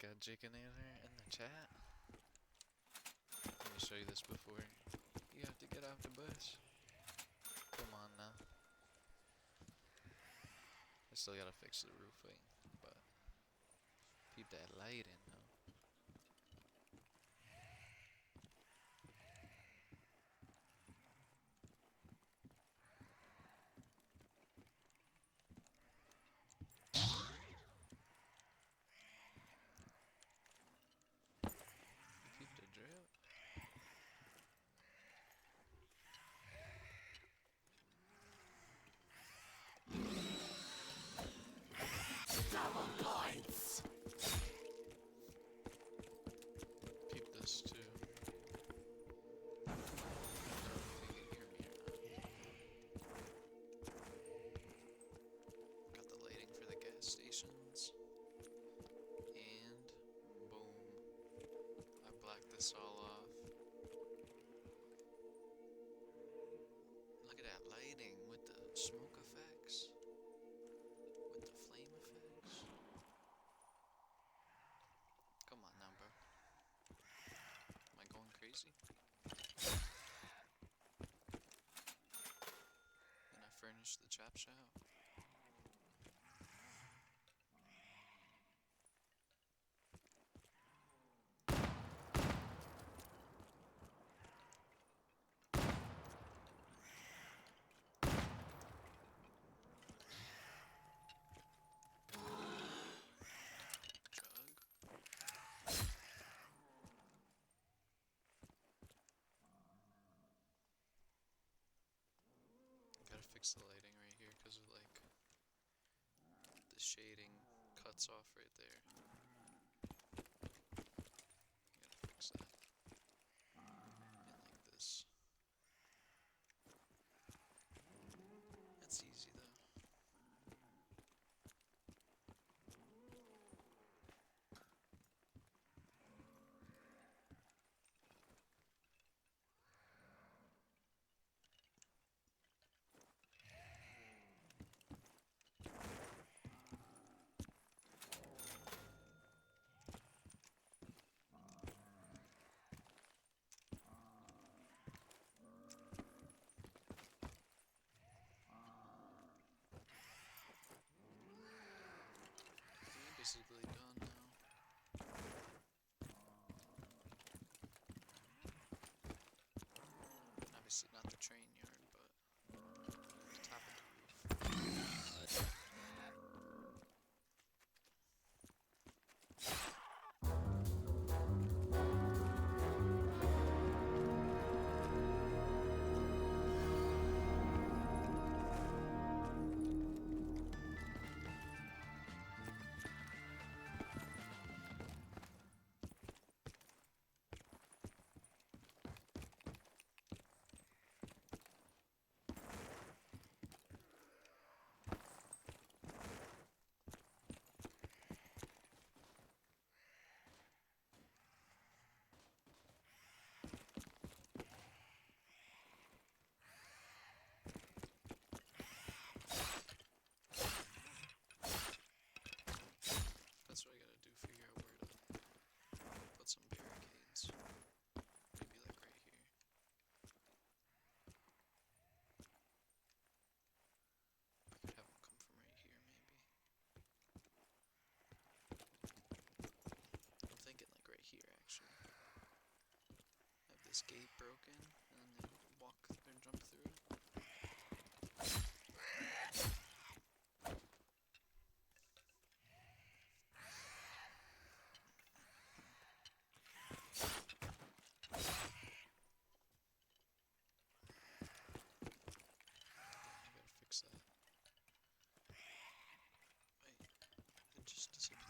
Got Jicanator in the chat. Let me show you this before. You have to get off the bus. Come on now. I still gotta fix the roofing, but keep that light in though. Keep the drip. Double points. Keep this too. I don't know if you can hear me or not. Got the lighting for the gas stations. And boom. I blacked this all off. Look at that lighting with the smoke effects. With the flame effects. Come on now, bro. Am I going crazy? And I furnished the chop shop. Jug. Gotta fix the lighting right here because of like the shading cuts off right there. Gotta fix that. And like this. That's easy though. We're basically done now. Obviously not the train yard, but the top of the roof. That's what I gotta do, figure out where to put some barricades. Maybe like right here. I could have them come from right here, maybe. I'm thinking like right here, actually. Have this gate broken, and then they walk or jump through it. I gotta fix that. Wait, it just disappeared.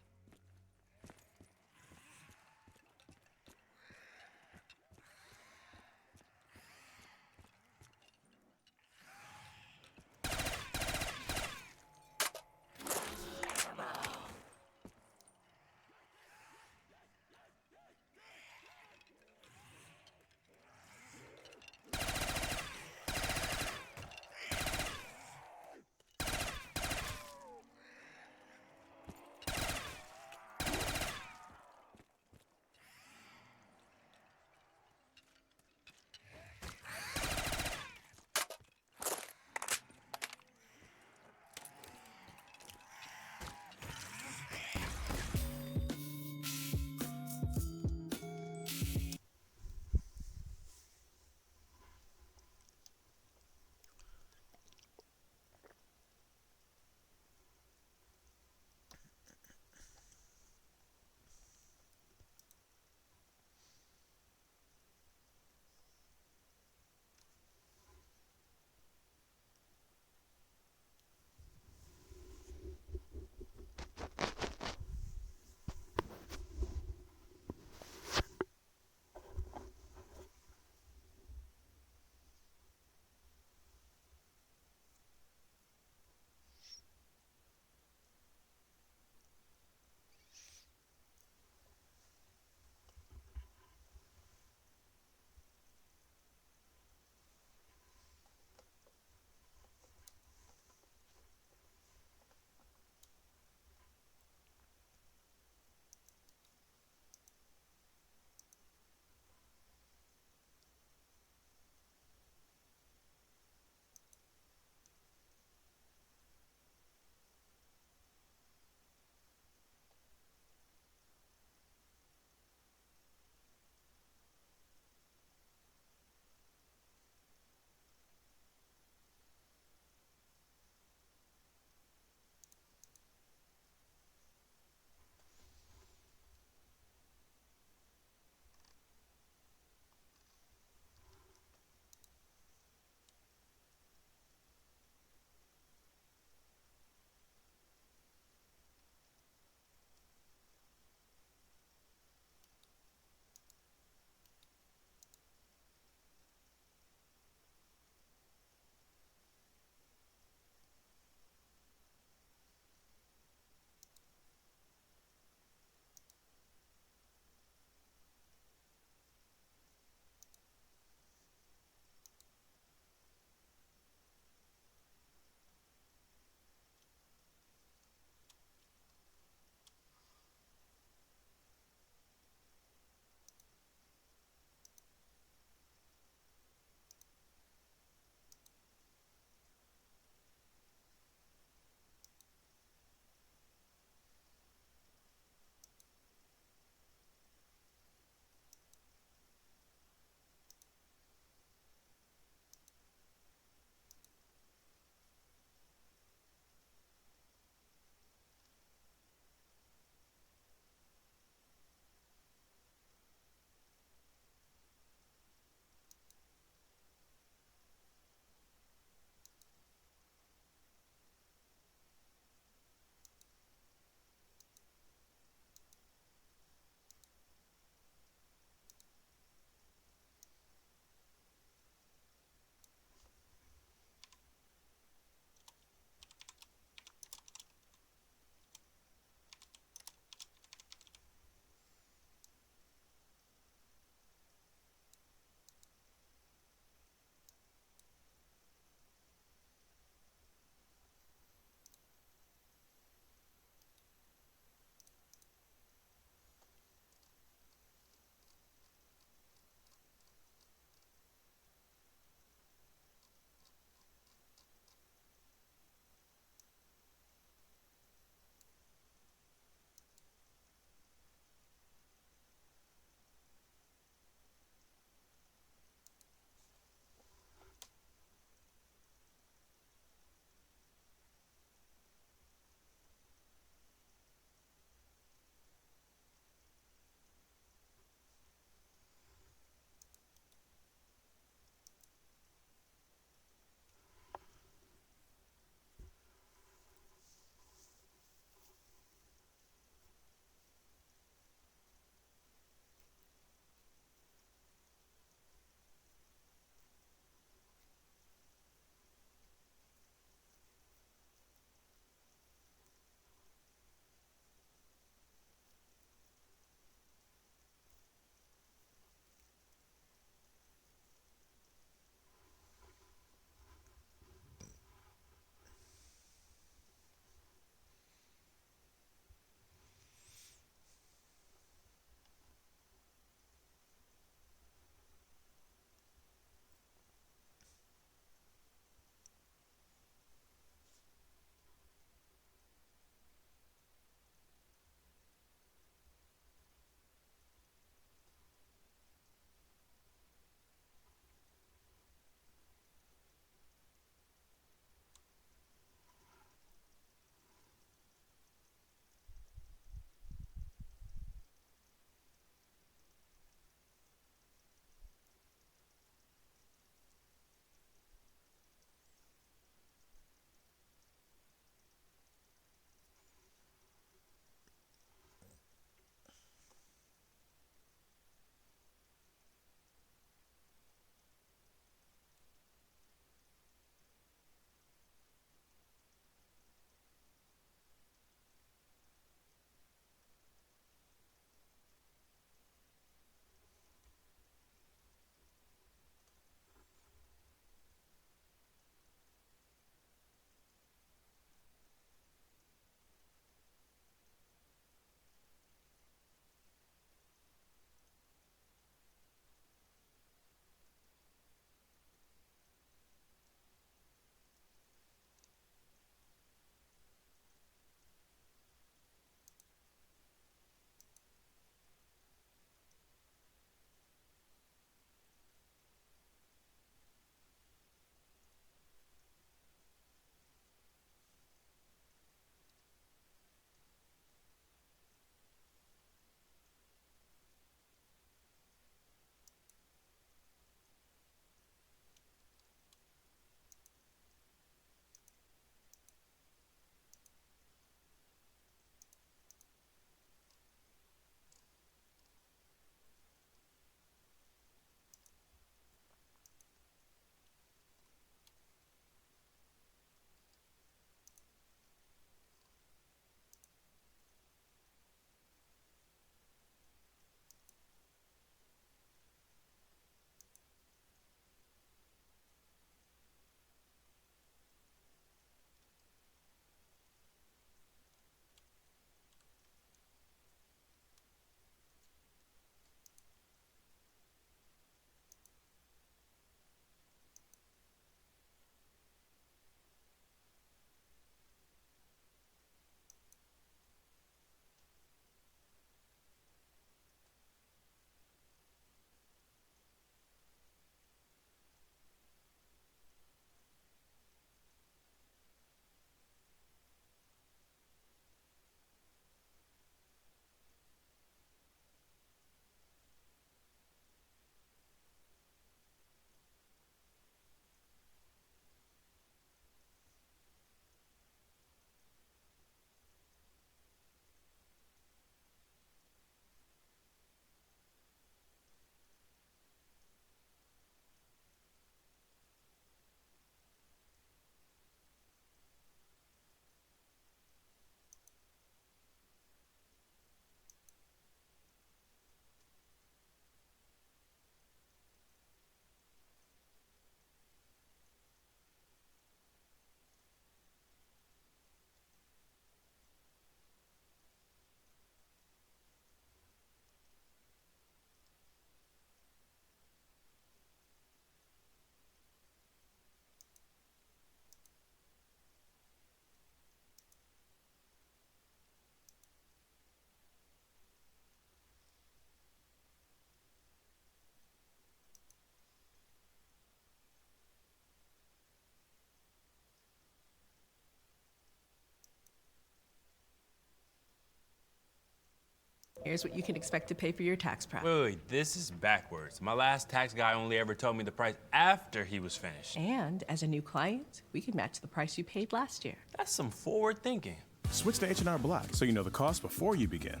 Here's what you can expect to pay for your tax prep. Wait, this is backwards. My last tax guy only ever told me the price after he was finished. And as a new client, we can match the price you paid last year. That's some forward thinking. Switch to H&R Block so you know the cost before you begin.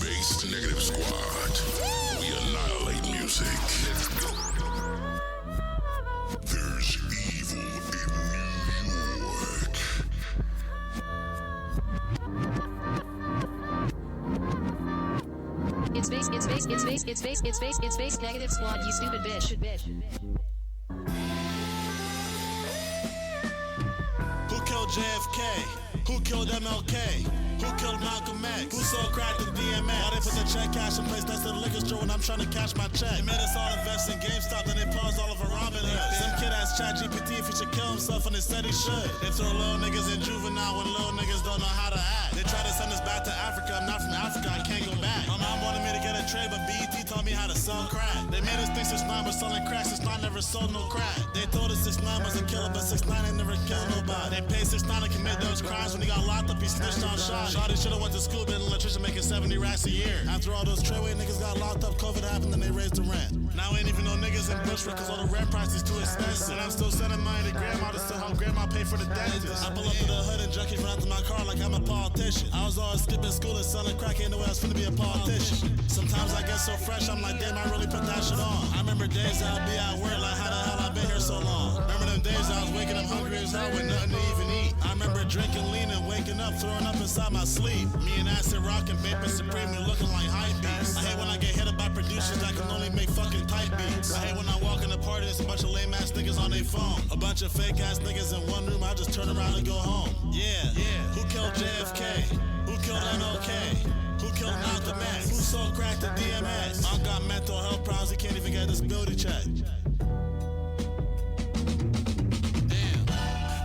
Base Negative Squad. We annihilate music. Let's go. There's evil in New York. It's base negative squad, you stupid bitch. Who killed JFK? Who killed MLK? Who killed Malcolm X? Who sold crack to DMX? Why they put the check cash in place next to the liquor store when I'm trying to cash my check? They made us all invest in GameStop, then they paused all over Robin Hood. Some kid asked ChatGPT if he should kill himself, and they said he should. They throw little niggas in juvenile when little niggas don't know how to act. They try to send us back to Africa. I'm not from Africa, I can't go back. My mom wanted me to get a trade, but BET taught me how to sell crack. They made us think 6ix9ine was selling crack. 6ix9ine never sold no crack. They told us 6ix9ine was a killer, but 6ix9ine ain't never killed nobody. They paid 6ix9ine to commit those crimes. When he got locked up, he snitched on shots. Shawty should've went to school, been an electrician making 70 racks a year. After all those Treyway niggas got locked up, COVID happened, then they raised the rent. Now ain't even no niggas in Bushwick, cause all the rent price is too expensive. And I'm still sending money to grandma to still help grandma pay for the dentist. I pull up to the hood and junkies run out to my car like I'm a politician. I was always skipping school and selling crack, ain't no way I was finna be a politician. Sometimes I get so fresh, I'm like, damn, I really put that shit on. I remember days I'd be at work like, how the hell I been here so long? Remember them days I was waking up hungry as hell with nothing to even eat. I remember drinking lean and waking up, throwing up inside my sleep. Me and Acid Rock and Vapor Supreme, we looking like hype beats. I hate when I get hit up by producers that can only make fucking type beats. I hate when I walk in the party, there's a bunch of lame ass niggas on their phone. A bunch of fake ass niggas in one room, I just turn around and go home. Yeah. Who killed JFK? Who killed MLK? Who killed Malcolm X? Who sold crack to DMX? Mom got mental health problems, he can't even get a disability check. Damn.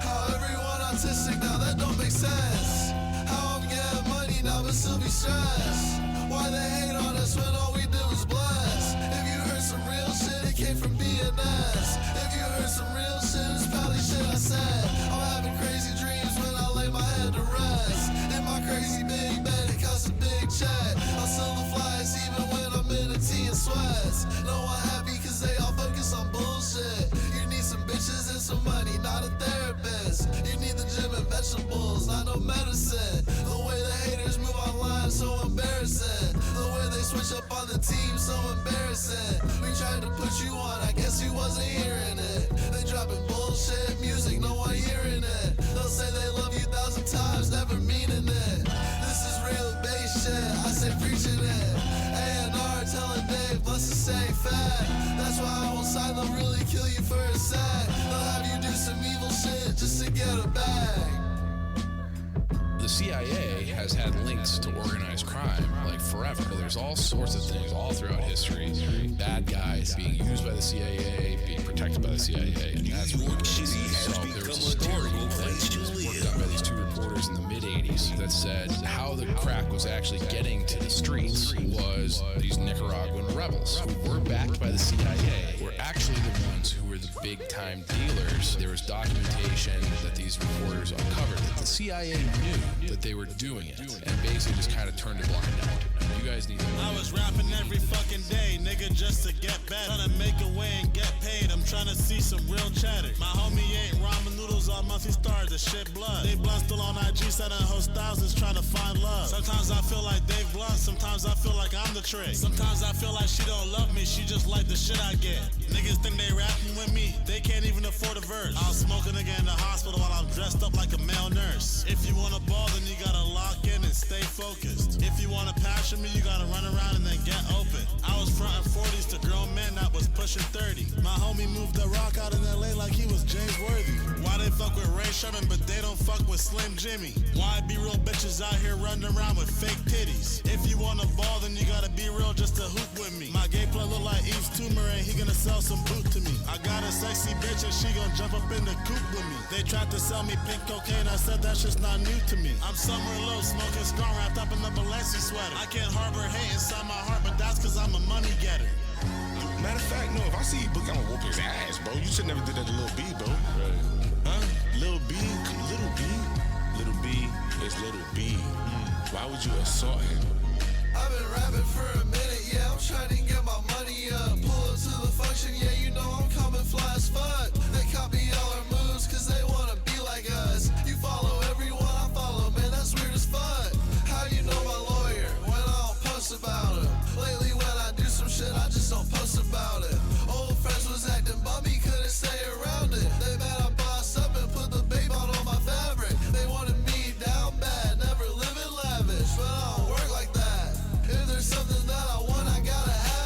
How everyone autistic now, that don't make sense. How I'm getting money now but still be stressed. Why they hate on us when all we did was bless? If you heard some real shit, it came from BNS. If you heard some real shit, it's probably shit I said. I'm having crazy dreams when I lay my head to rest. In my crazy big bed, it costs a big check. I'll sell the flies even when I'm in a tee and sweats. No one happy cause they all focus on bullshit. You need some bitches and some money, not a therapist. You need the gym and vegetables, not no medicine. The way the haters move online, so embarrassing. The way they switch up on the team, so embarrassing. We tried to put you on, I guess you wasn't hearing it. They dropping bullshit music, no one hearing it. They'll say they love you 1,000 times, never meaning it. This is real bass shit, I say preaching it. A&R telling Dave, bless the same fact. That's why I won't sign, they'll really kill you for a sec. They'll have you do some evil shit just to get a bag. The CIA has had links to organized crime like forever. There's all sorts of things all throughout history. Bad guys being used by the CIA, being protected by the CIA. And that's what there was a story that was worked on by these two reporters in the mid-'80s that said how the crack was actually getting to the streets was these Nicaraguan rebels who were backed by the CIA were actually the ones who were the big-time dealers. There was documentation that these reporters uncovered that the CIA knew that they were doing it and basically just kind of turned a blind eye. You guys need to know. I was rapping every fucking day, nigga, just to get better. Trying to make a way and get paid, I'm trying to see some real cheddar. My homie ate ramen noodles all month, he started to shit blood. They blunt still on IG, sending host thousands trying to find love. Sometimes I feel like Dave Blunt, sometimes I feel like I'm the trick. Sometimes I feel like she don't love me, she just like the shit I get. Niggas think they rapping with me, they can't even afford a verse. I'll smoke a nigga in the hospital while I'm dressed up like a male nurse. If you wanna ball, then you gotta lock in and stay focused. If you wanna passion me, you gotta run around and then get open. I was frontin' 40s to grown men that was pushing 30. My homie moved the rock out in LA like he was James Worthy. Why they fuck with Ray Sherman but they don't fuck with Slim Jimmy? Why be real bitches out here running around with fake titties? If you wanna ball, then you gotta be real just to hoop with me. My gay plug look like Eve's tumor and he gonna sell some boot to me. I got a sexy bitch and she gon' jump up in the coop with me. They tried to sell me pink cocaine, I said that shit's not new to me. I'm somewhere low, smoking strong, wrapped up in the Balenci sweater. I can't harbor hate inside my heart, but that's cause I'm a money getter. Matter of fact, no, if I see Boogie, I'm gonna whoop his ass, bro. You should never did that to Lil B, bro. Right. Huh? Lil B Why would you assault him? I've been rapping for a minute, yeah, I'm trying to get my money up. Pull up to the function, yeah, you know I'm coming fly as fuck. They copy all our moves, cause they wanna be like us. You follow everyone I follow, man, that's weird as fuck. How you know my lawyer, when I don't post about him? Lately when I do some shit, I just don't post about it. Old friends was acting bummy, couldn't stay around it. They mad I bossed up and put the babe on my fabric. They wanted me down bad, never living lavish, but I don't work like that. If there's something that I want, I gotta have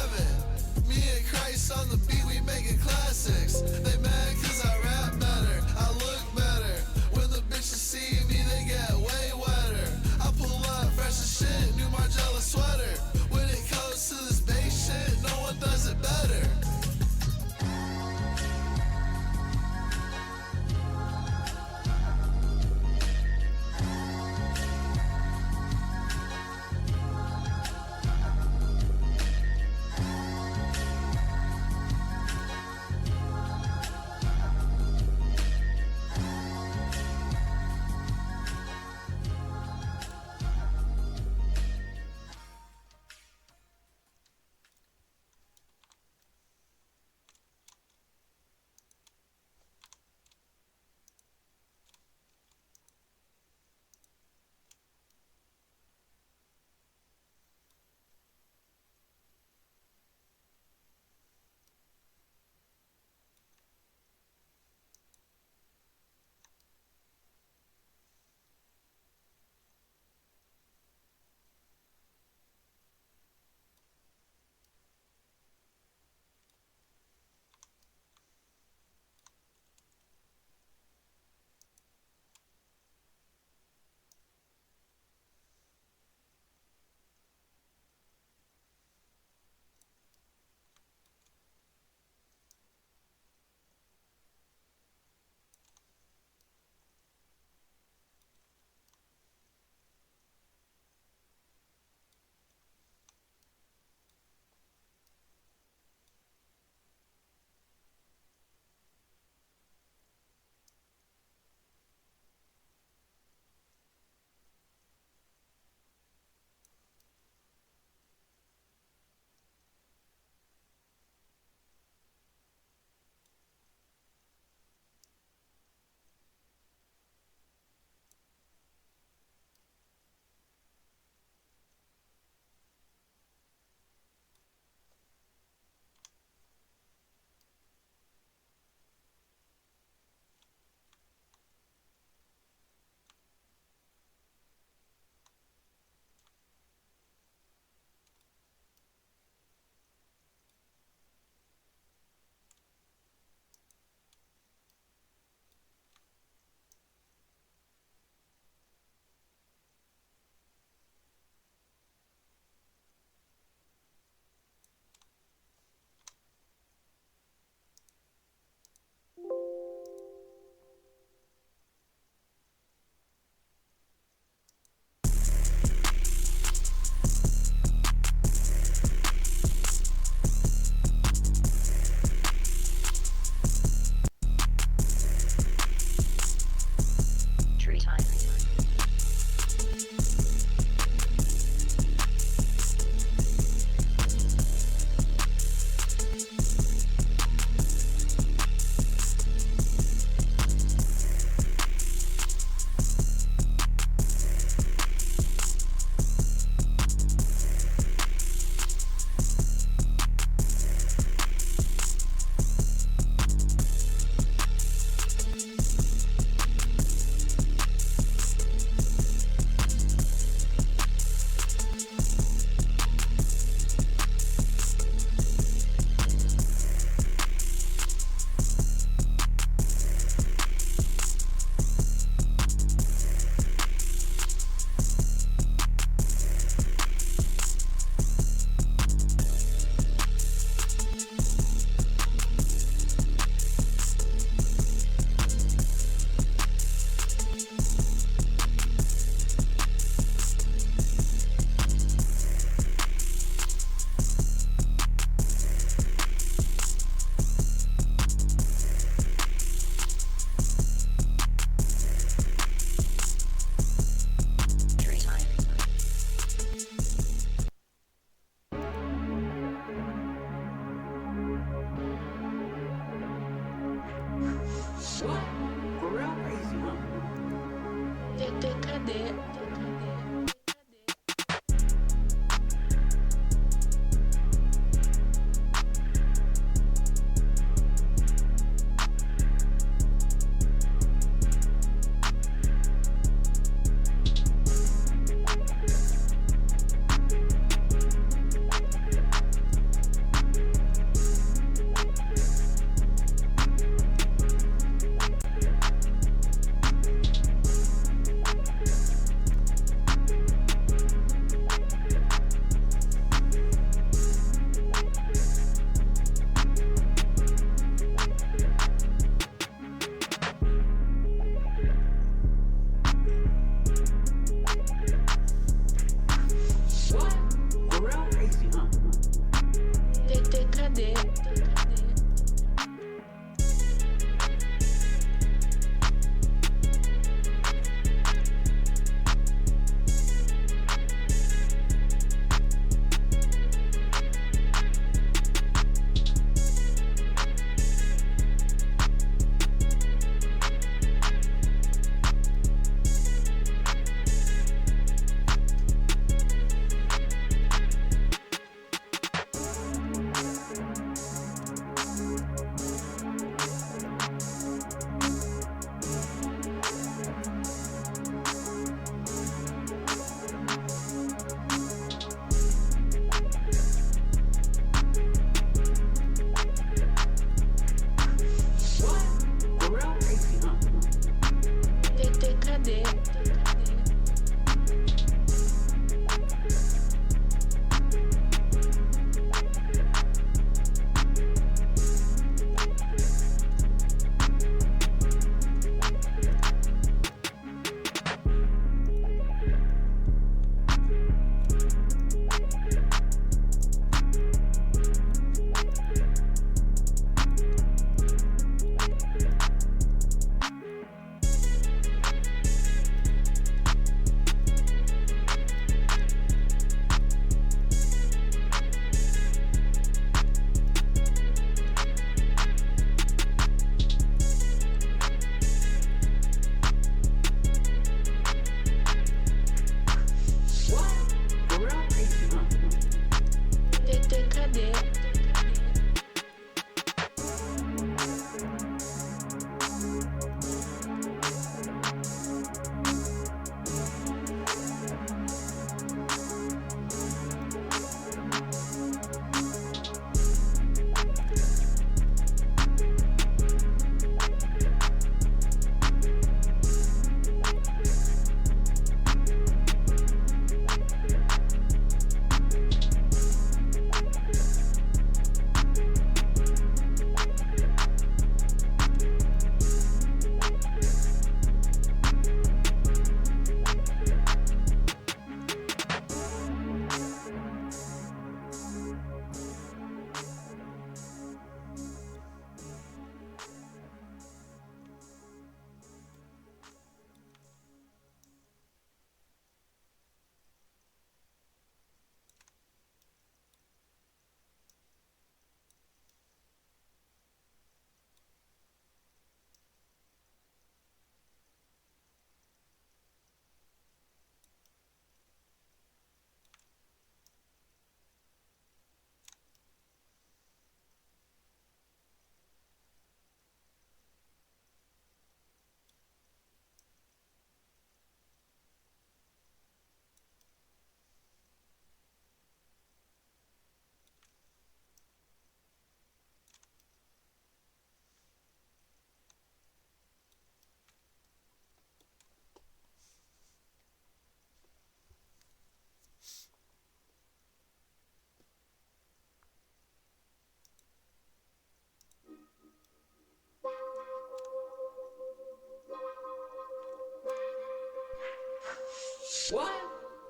What?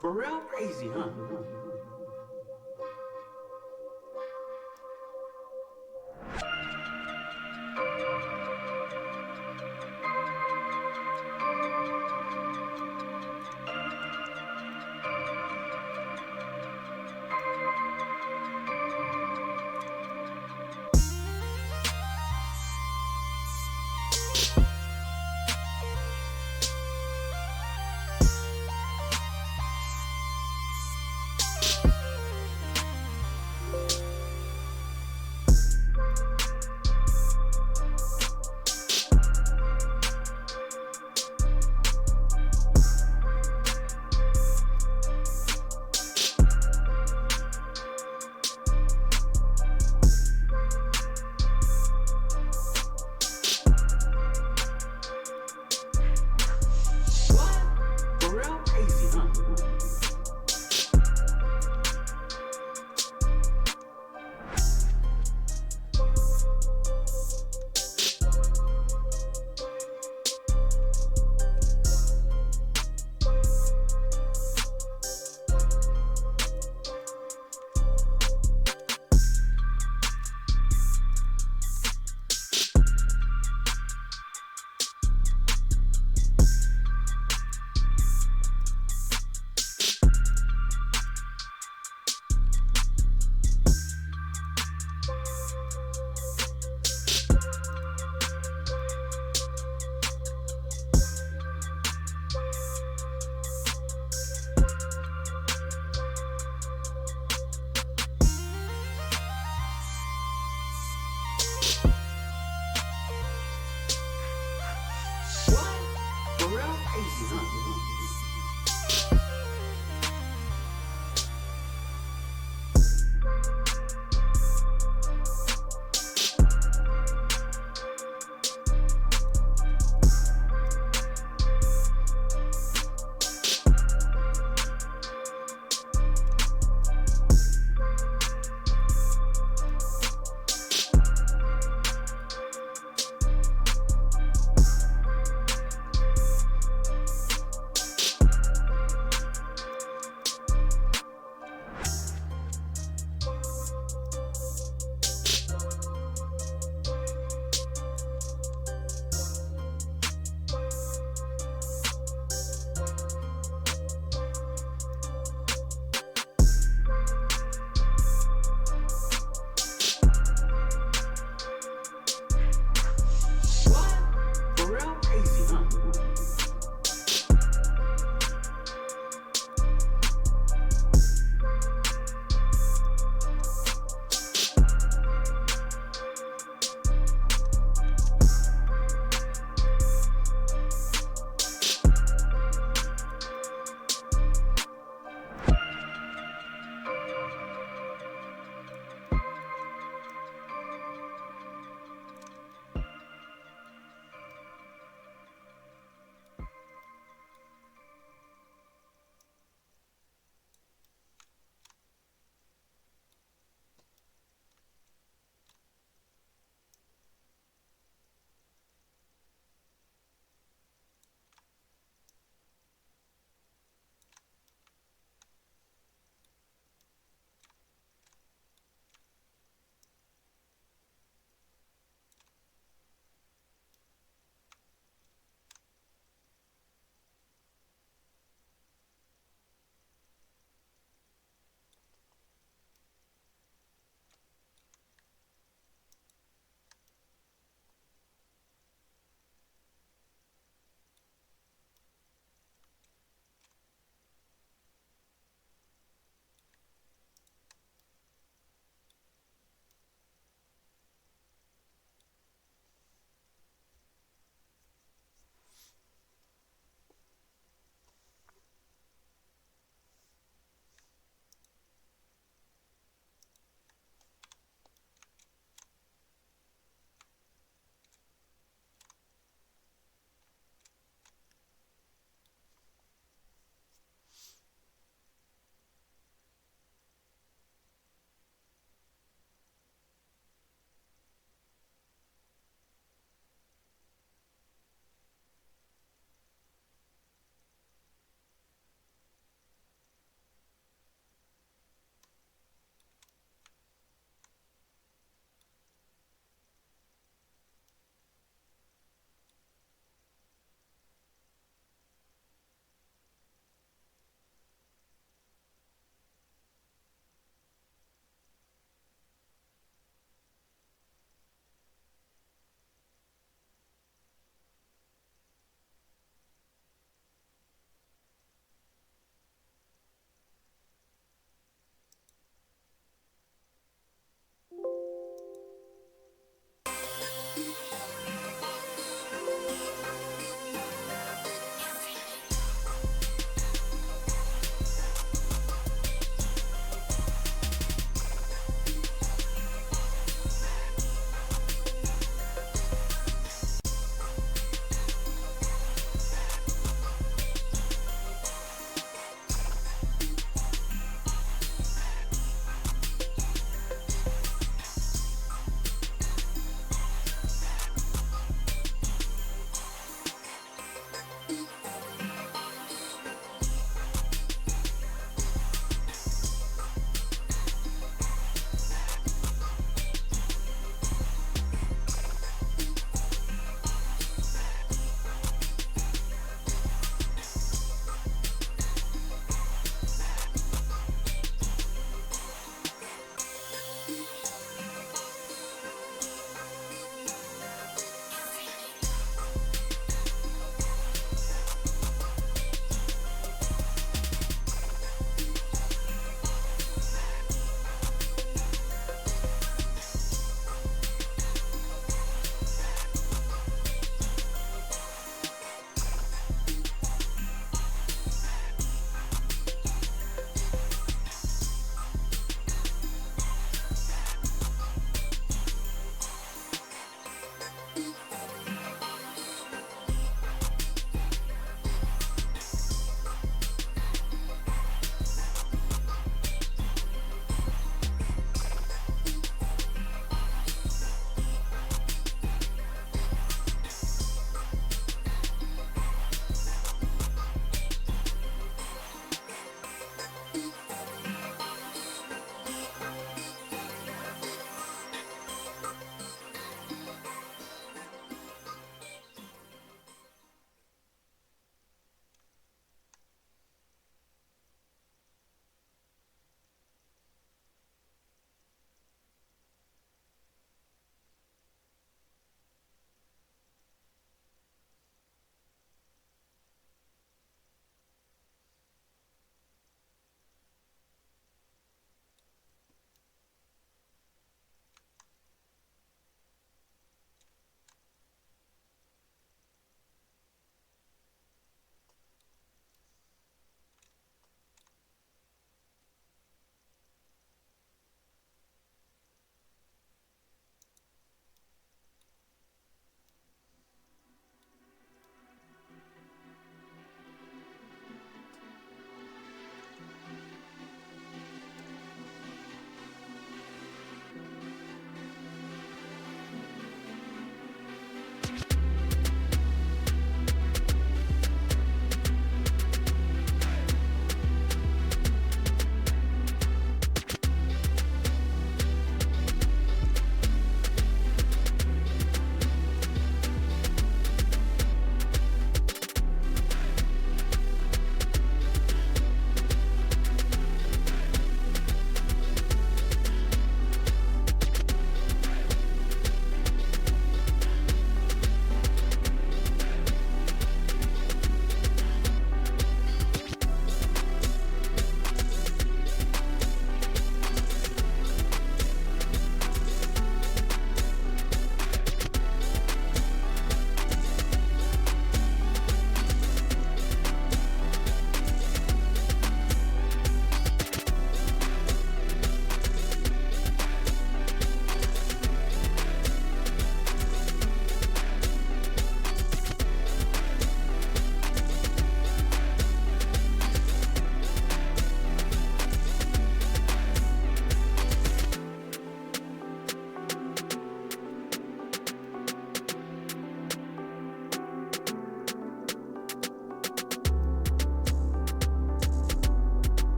For real? Crazy, huh?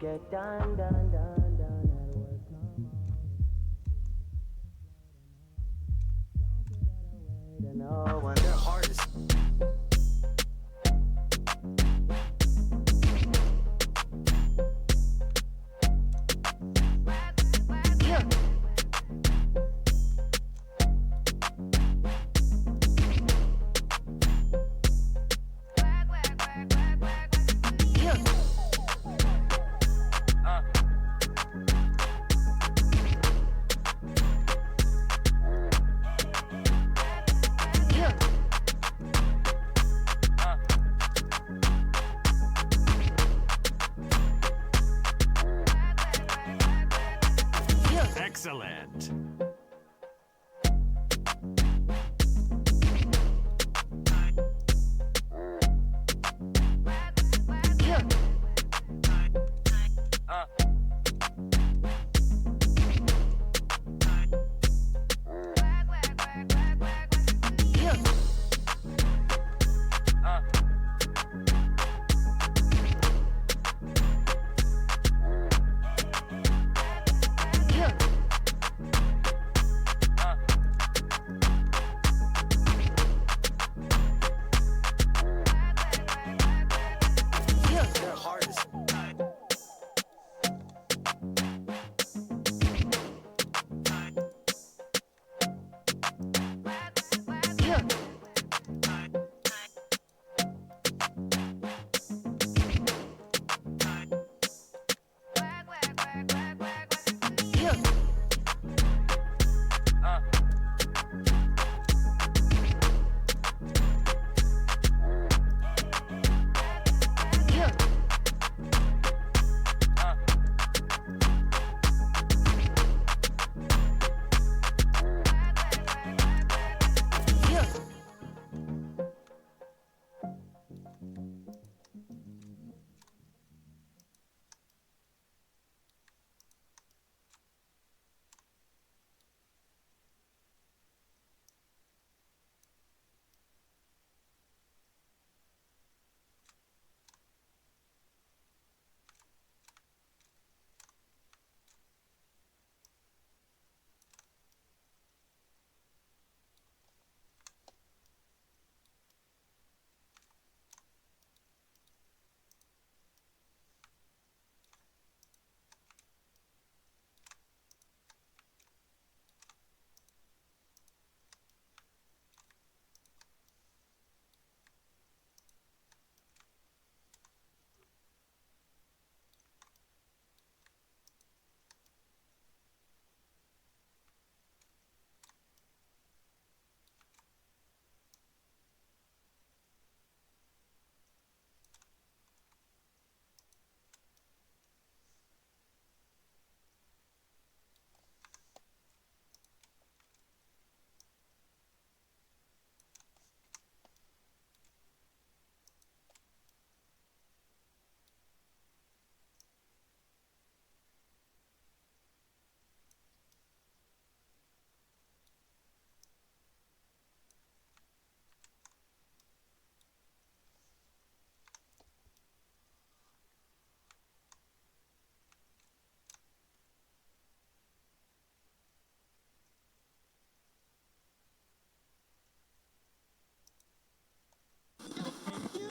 get done, done, done, done at work. Come on. To no one. They're hardest. Excellent.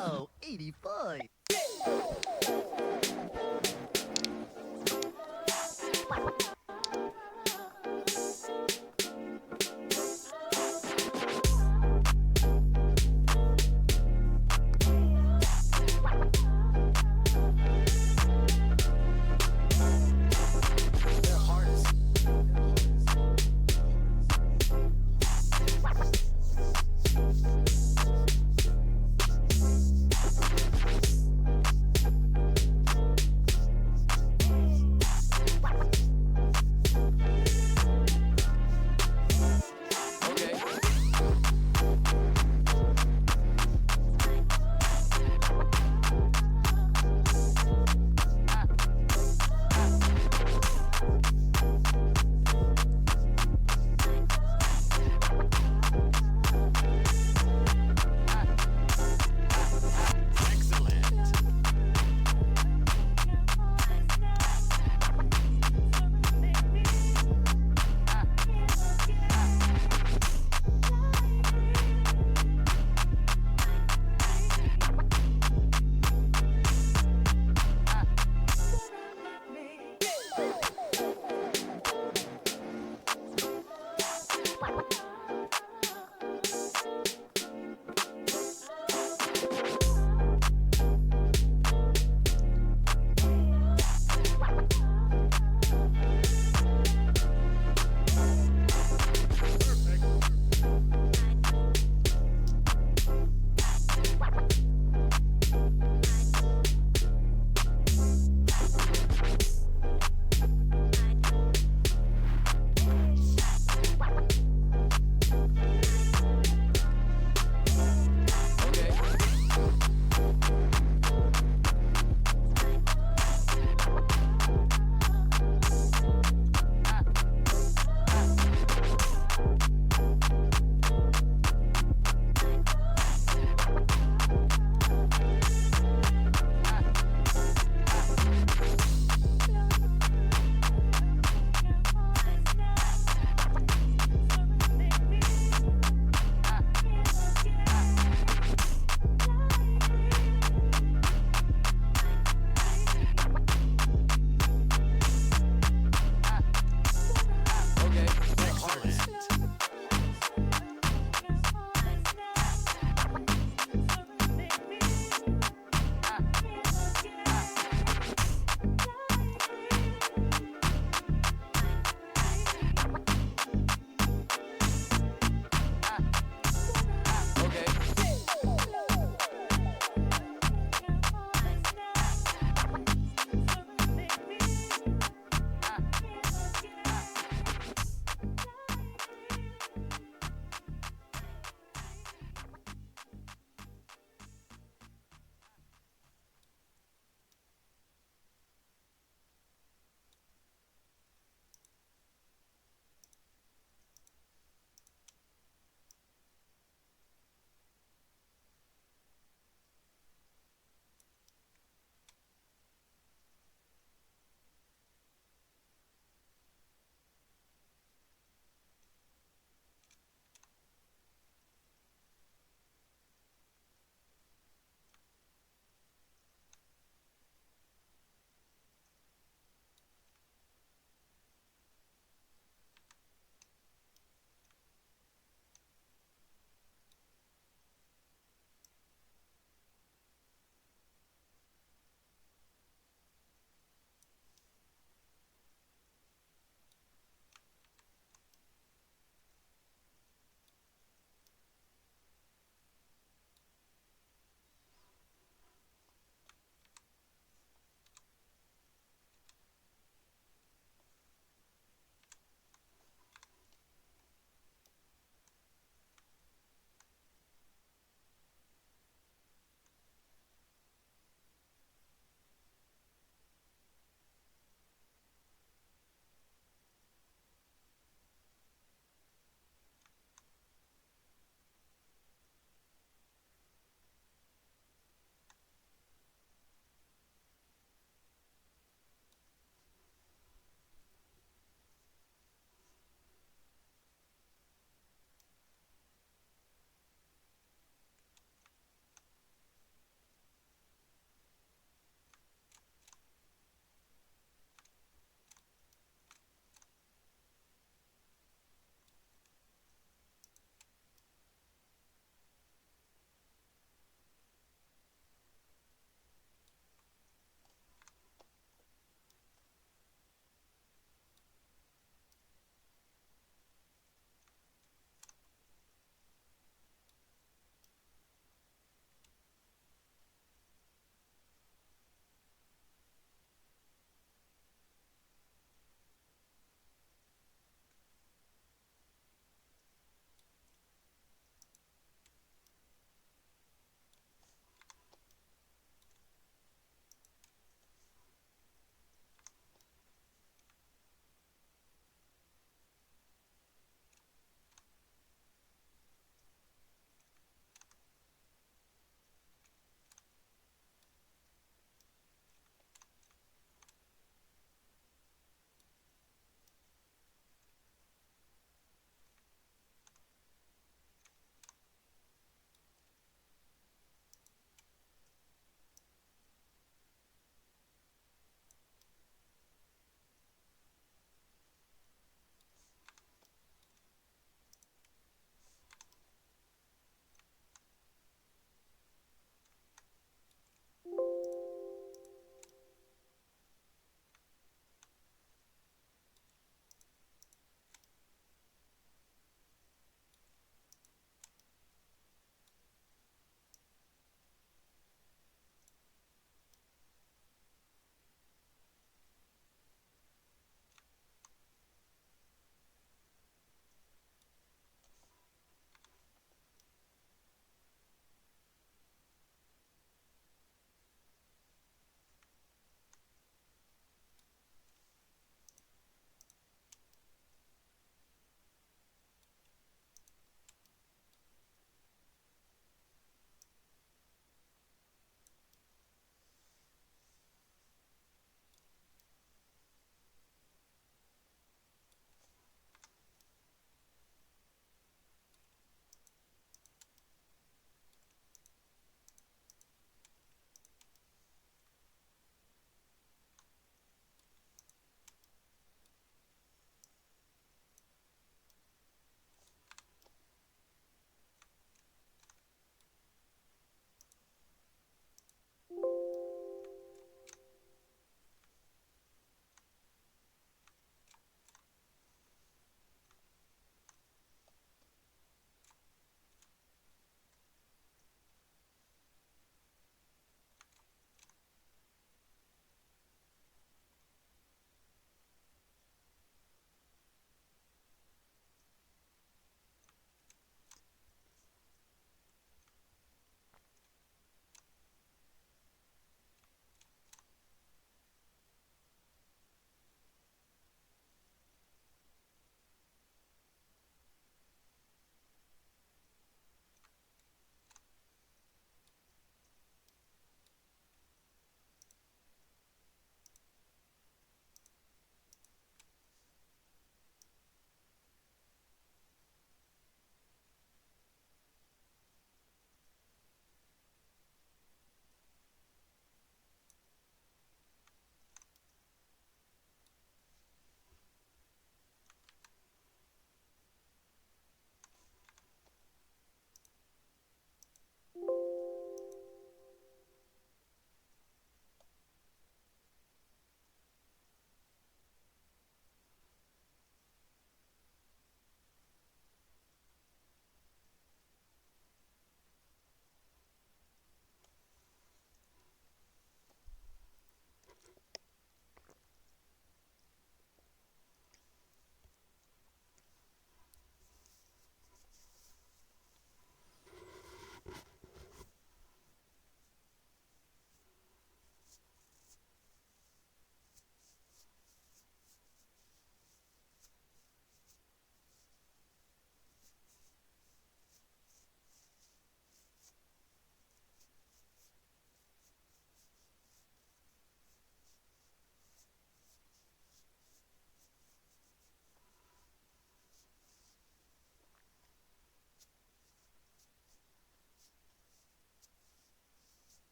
Oh, 85.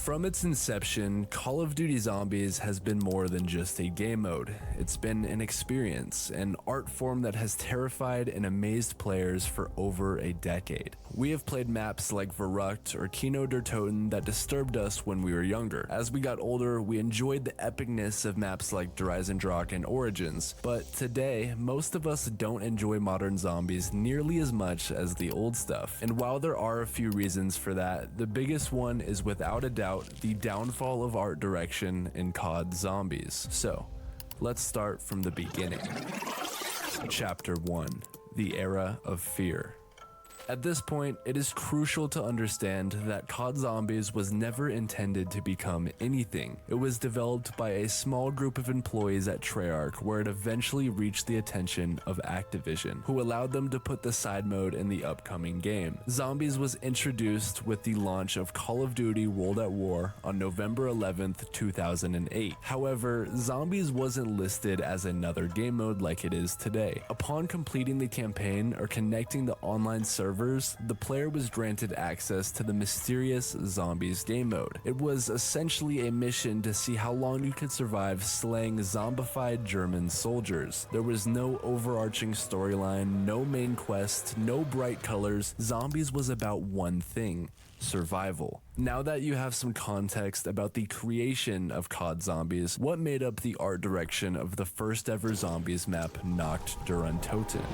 From its inception, Call of Duty Zombies has been more than just a game mode. It's been an experience, an art form that has terrified and amazed players for over a decade. We have played maps like Verrucht or Kino der Toten that disturbed us when we were younger. As we got older, we enjoyed the epicness of maps like Dreisendrach and Origins, but today, most of us don't enjoy modern zombies nearly as much as the old stuff. And while there are a few reasons for that, the biggest one is without a doubt the downfall of art direction in COD Zombies. So, let's start from the beginning. Chapter 1: The Era of Fear. At this point, it is crucial to understand that COD Zombies was never intended to become anything. It was developed by a small group of employees at Treyarch, where it eventually reached the attention of Activision, who allowed them to put the side mode in the upcoming game. Zombies was introduced with the launch of Call of Duty World at War on November 11th, 2008. However, Zombies wasn't listed as another game mode like it is today. Upon completing the campaign or connecting the online server, the player was granted access to the mysterious Zombies game mode. It was essentially a mission to see how long you could survive slaying zombified German soldiers. There was no overarching storyline, no main quest, no bright colors. Zombies was about one thing: survival. Now that you have some context about the creation of COD Zombies, what made up the art direction of the first ever Zombies map, Nacht der Untoten?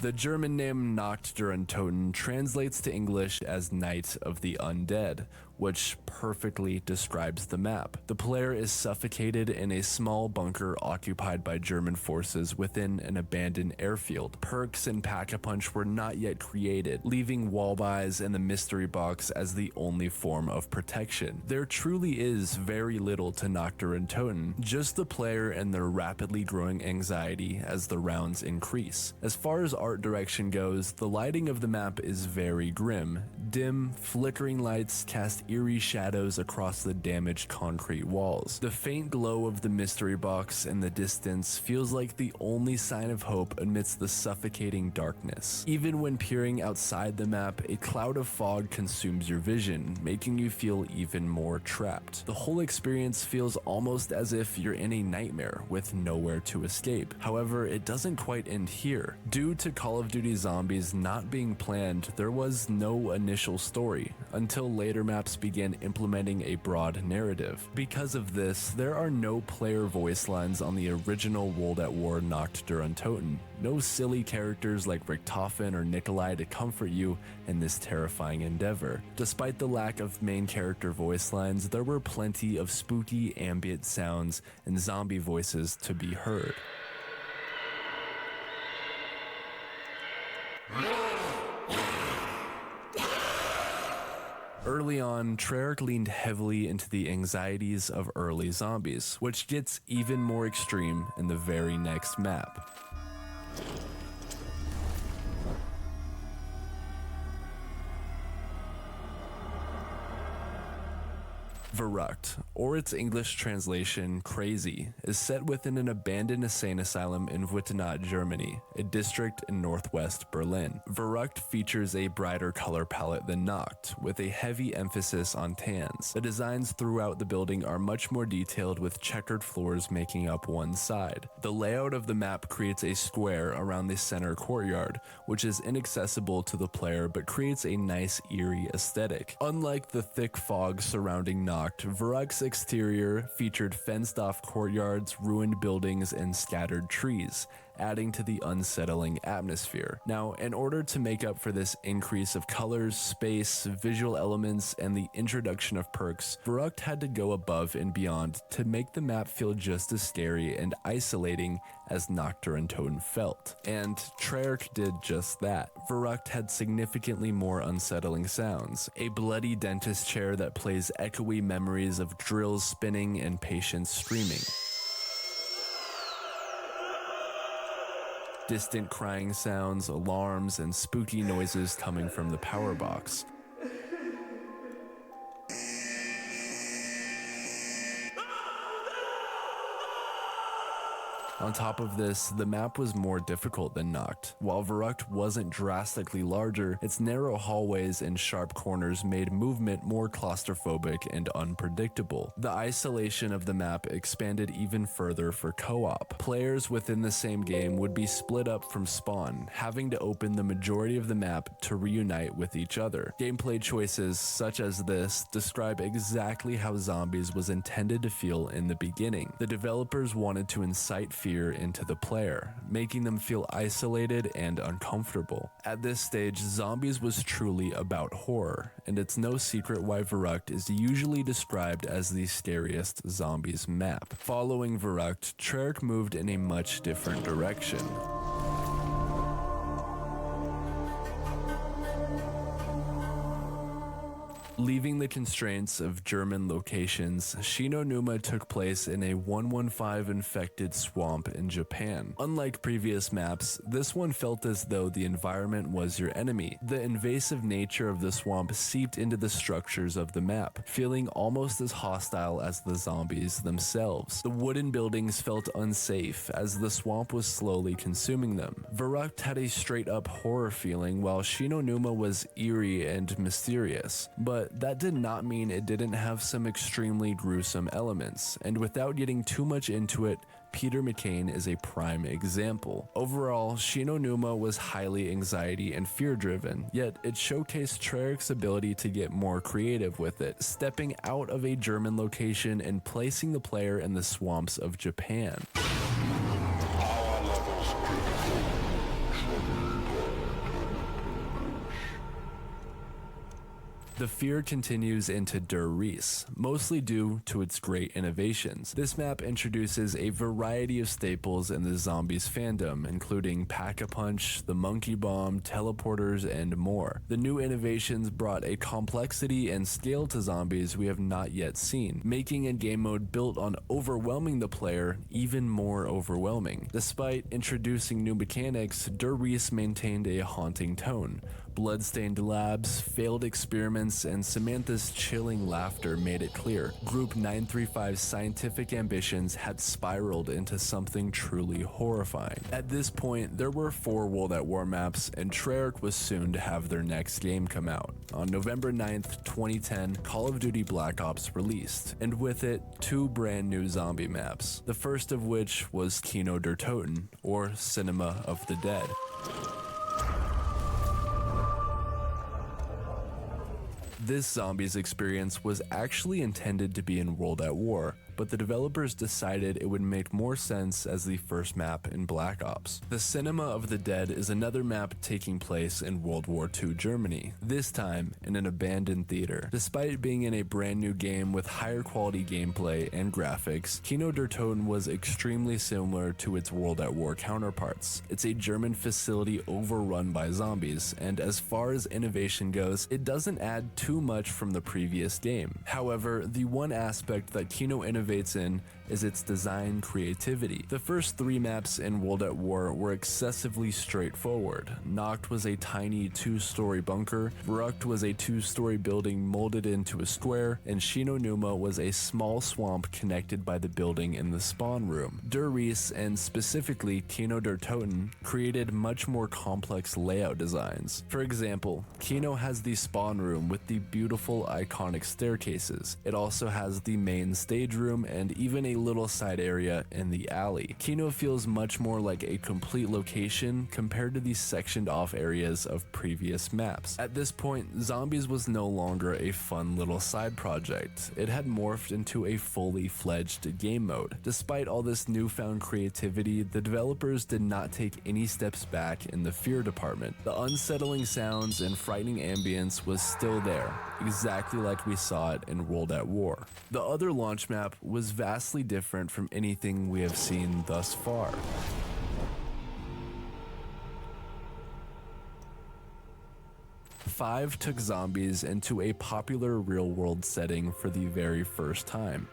The German name Nacht der Untoten translates to English as Night of the Undead, which perfectly describes the map. The player is suffocated in a small bunker occupied by German forces within an abandoned airfield. Perks and Pack-a-Punch were not yet created, leaving wall buys and the mystery box as the only form of protection. There truly is very little to Nacht der Untoten, just the player and their rapidly growing anxiety as the rounds increase. As far as art direction goes, the lighting of the map is very grim. Dim, flickering lights cast eerie shadows across the damaged concrete walls. The faint glow of the mystery box in the distance feels like the only sign of hope amidst the suffocating darkness. Even when peering outside the map, a cloud of fog consumes your vision, making you feel even more trapped. The whole experience feels almost as if you're in a nightmare with nowhere to escape. However, it doesn't quite end here. Due to Call of Duty Zombies not being planned, there was no initial story, until later maps began implementing a broad narrative. Because of this, there are no player voice lines on the original World at War Nacht der Untoten. No silly characters like Richtofen or Nikolai to comfort you in this terrifying endeavor. Despite the lack of main character voice lines, there were plenty of spooky ambient sounds and zombie voices to be heard. Early on, Treyarch leaned heavily into the anxieties of early zombies, which gets even more extreme in the very next map. Verrucht, or its English translation, Crazy, is set within an abandoned insane asylum in Wittenau, Germany, a district in northwest Berlin. Verrucht features a brighter color palette than Nacht, with a heavy emphasis on tans. The designs throughout the building are much more detailed, with checkered floors making up one side. The layout of the map creates a square around the center courtyard, which is inaccessible to the player but creates a nice eerie aesthetic. Unlike the thick fog surrounding Nacht, Verrucht's exterior featured fenced-off courtyards, ruined buildings, and scattered trees, adding to the unsettling atmosphere. Now, in order to make up for this increase of colors, space, visual elements, and the introduction of perks, Verrucht had to go above and beyond to make the map feel just as scary and isolating as Nacht der Untoten felt. And Treyarch did just that. Verrucht had significantly more unsettling sounds. A bloody dentist chair that plays echoey memories of drills spinning and patients screaming. Distant crying sounds, alarms, and spooky noises coming from the power box. On top of this, the map was more difficult than Nacht. While Verrückt wasn't drastically larger, its narrow hallways and sharp corners made movement more claustrophobic and unpredictable. The isolation of the map expanded even further for co-op. Players within the same game would be split up from spawn, having to open the majority of the map to reunite with each other. Gameplay choices such as this describe exactly how Zombies was intended to feel in the beginning. The developers wanted to incite fear into the player, making them feel isolated and uncomfortable. At this stage, Zombies was truly about horror, and it's no secret why Verrückt is usually described as the scariest Zombies map. Following Verrückt, Treyarch moved in a much different direction. Leaving the constraints of German locations, Shi no Numa took place in a 115 infected swamp in Japan. Unlike previous maps, this one felt as though the environment was your enemy. The invasive nature of the swamp seeped into the structures of the map, feeling almost as hostile as the zombies themselves. The wooden buildings felt unsafe as the swamp was slowly consuming them. Verrückt had a straight-up horror feeling, while Shi no Numa was eerie and mysterious. But that did not mean it didn't have some extremely gruesome elements, and without getting too much into it, Peter McCain is a prime example. Overall, Shi no Numa was highly anxiety and fear-driven, yet it showcased Treyarch's ability to get more creative with it, stepping out of a German location and placing the player in the swamps of Japan. The fear continues into Der Riese, mostly due to its great innovations. This map introduces a variety of staples in the Zombies fandom, including Pack-a-Punch, the Monkey Bomb, teleporters, and more. The new innovations brought a complexity and scale to Zombies we have not yet seen, making a game mode built on overwhelming the player even more overwhelming. Despite introducing new mechanics, Der Riese maintained a haunting tone. Bloodstained labs, failed experiments, and Samantha's chilling laughter made it clear Group 935's scientific ambitions had spiraled into something truly horrifying. At this point, there were 4 World at War maps, and Treyarch was soon to have their next game come out. On November 9th, 2010, Call of Duty Black Ops released, and with it, 2 brand new zombie maps, the first of which was Kino der Toten, or Cinema of the Dead. This Zombies experience was actually intended to be in World at War, but the developers decided it would make more sense as the first map in Black Ops. The Cinema of the Dead is another map taking place in World War II Germany, this time in an abandoned theater. Despite being in a brand new game with higher quality gameplay and graphics, Kino der Toten was extremely similar to its World at War counterparts. It's a German facility overrun by zombies, and as far as innovation goes, it doesn't add too much from the previous game. However, the one aspect that Kino innovates in is its design creativity. The first 3 maps in World at War were excessively straightforward. Nacht was a tiny 2-story bunker, Verrückt was a 2-story building molded into a square, and Shi no Numa was a small swamp connected by the building in the spawn room. Der Riese, and specifically Kino der Toten, created much more complex layout designs. For example, Kino has the spawn room with the beautiful iconic staircases. It also has the main stage room and even a little side area in the alley. Kino feels much more like a complete location compared to the sectioned off areas of previous maps. At this point, Zombies was no longer a fun little side project. It had morphed into a fully fledged game mode. Despite all this newfound creativity, the developers did not take any steps back in the fear department. The unsettling sounds and frightening ambience was still there, exactly like we saw it in World at War. The other launch map was vastly different from anything we have seen thus far. Five took zombies into a popular real-world setting for the very first time.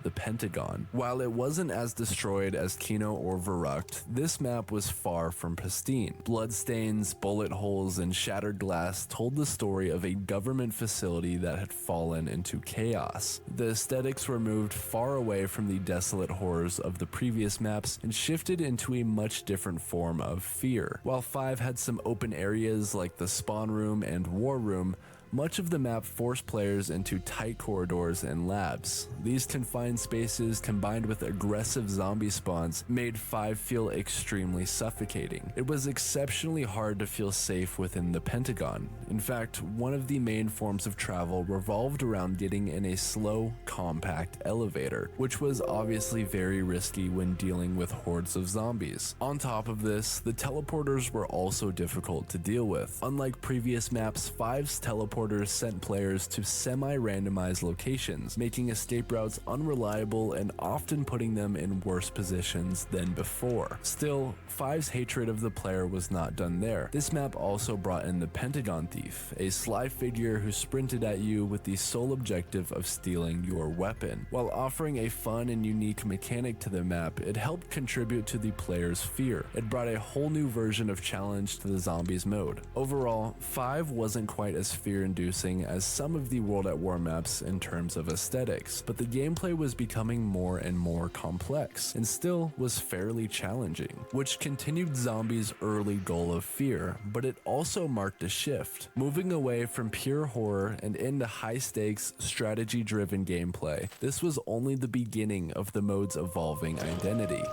the Pentagon. While it wasn't as destroyed as Kino or Verrucht, this map was far from pristine. Bloodstains, bullet holes, and shattered glass told the story of a government facility that had fallen into chaos. The aesthetics were moved far away from the desolate horrors of the previous maps and shifted into a much different form of fear. While 5 had some open areas like the spawn room and war room, much of the map forced players into tight corridors and labs. These confined spaces, combined with aggressive zombie spawns, made 5 feel extremely suffocating. It was exceptionally hard to feel safe within the Pentagon. In fact, one of the main forms of travel revolved around getting in a slow, compact elevator, which was obviously very risky when dealing with hordes of zombies. On top of this, the teleporters were also difficult to deal with. Unlike previous maps, 5's teleporters sent players to semi-randomized locations, making escape routes unreliable and often putting them in worse positions than before. Still, 5's hatred of the player was not done there. This map also brought in the Pentagon Thief, a sly figure who sprinted at you with the sole objective of stealing your weapon. While offering a fun and unique mechanic to the map, it helped contribute to the player's fear. It brought a whole new version of challenge to the zombies mode. Overall, 5 wasn't quite as fear-inducing as some of the World at War maps in terms of aesthetics, but the gameplay was becoming more and more complex, and still was fairly challenging, which continued Zombies' early goal of fear, but it also marked a shift, moving away from pure horror and into high-stakes, strategy-driven gameplay. This was only the beginning of the mode's evolving identity.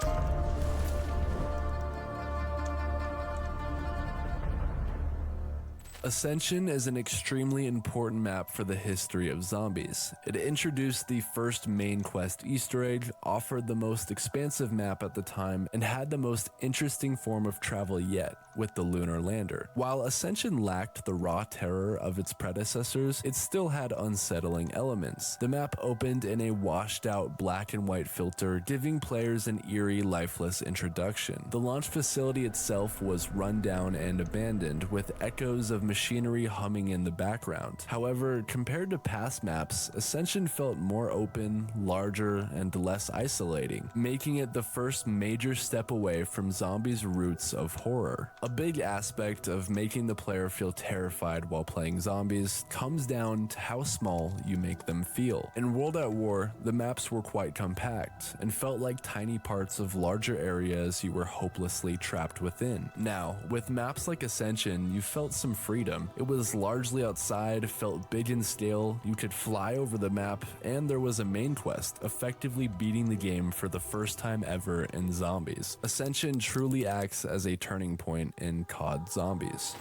Ascension is an extremely important map for the history of zombies. It introduced the first main quest Easter egg, offered the most expansive map at the time, and had the most interesting form of travel yet, with the lunar lander. While Ascension lacked the raw terror of its predecessors, it still had unsettling elements. The map opened in a washed-out black and white filter, giving players an eerie, lifeless introduction. The launch facility itself was run down and abandoned, with echoes of machinery humming in the background. However, compared to past maps, Ascension felt more open, larger, and less isolating, making it the first major step away from zombies' roots of horror. A big aspect of making the player feel terrified while playing zombies comes down to how small you make them feel. In World at War, the maps were quite compact, and felt like tiny parts of larger areas you were hopelessly trapped within. Now, with maps like Ascension, you felt some freedom. It was largely outside, felt big in scale, you could fly over the map, and there was a main quest, effectively beating the game for the first time ever in Zombies. Ascension truly acts as a turning point in COD Zombies.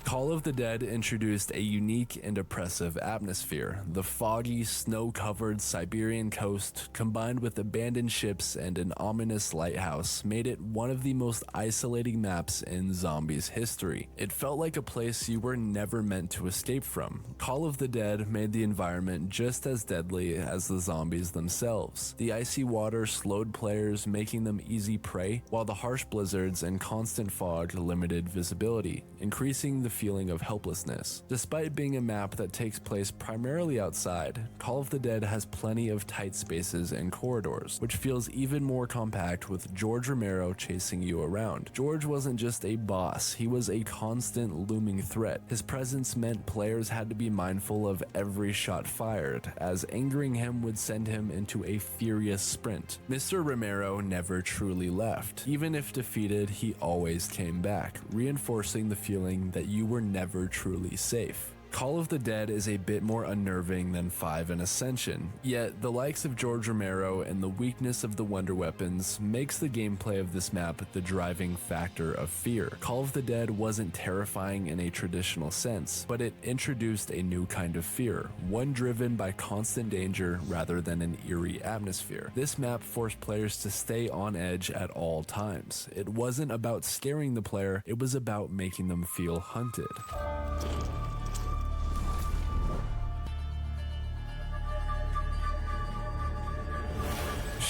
Call of the Dead introduced a unique and oppressive atmosphere. The foggy, snow-covered Siberian coast, combined with abandoned ships and an ominous lighthouse, made it one of the most isolating maps in Zombies history. It felt like a place you were never meant to escape from. Call of the Dead made the environment just as deadly as the zombies themselves. The icy water slowed players, making them easy prey, while the harsh blizzards and constant fog limited visibility, increasing the feeling of helplessness. Despite being a map that takes place primarily outside, Call of the Dead has plenty of tight spaces and corridors, which feels even more compact with George Romero chasing you around. George wasn't just a boss, he was a constant looming threat. His presence meant players had to be mindful of every shot fired, as angering him would send him into a furious sprint. Mr. Romero never truly left. Even if defeated, he always came back, reinforcing the feeling that you were never truly safe. Call of the Dead is a bit more unnerving than 5 and Ascension, yet the likes of George Romero and the weakness of the wonder weapons makes the gameplay of this map the driving factor of fear. Call of the Dead wasn't terrifying in a traditional sense, but it introduced a new kind of fear, one driven by constant danger rather than an eerie atmosphere. This map forced players to stay on edge at all times. It wasn't about scaring the player, it was about making them feel hunted.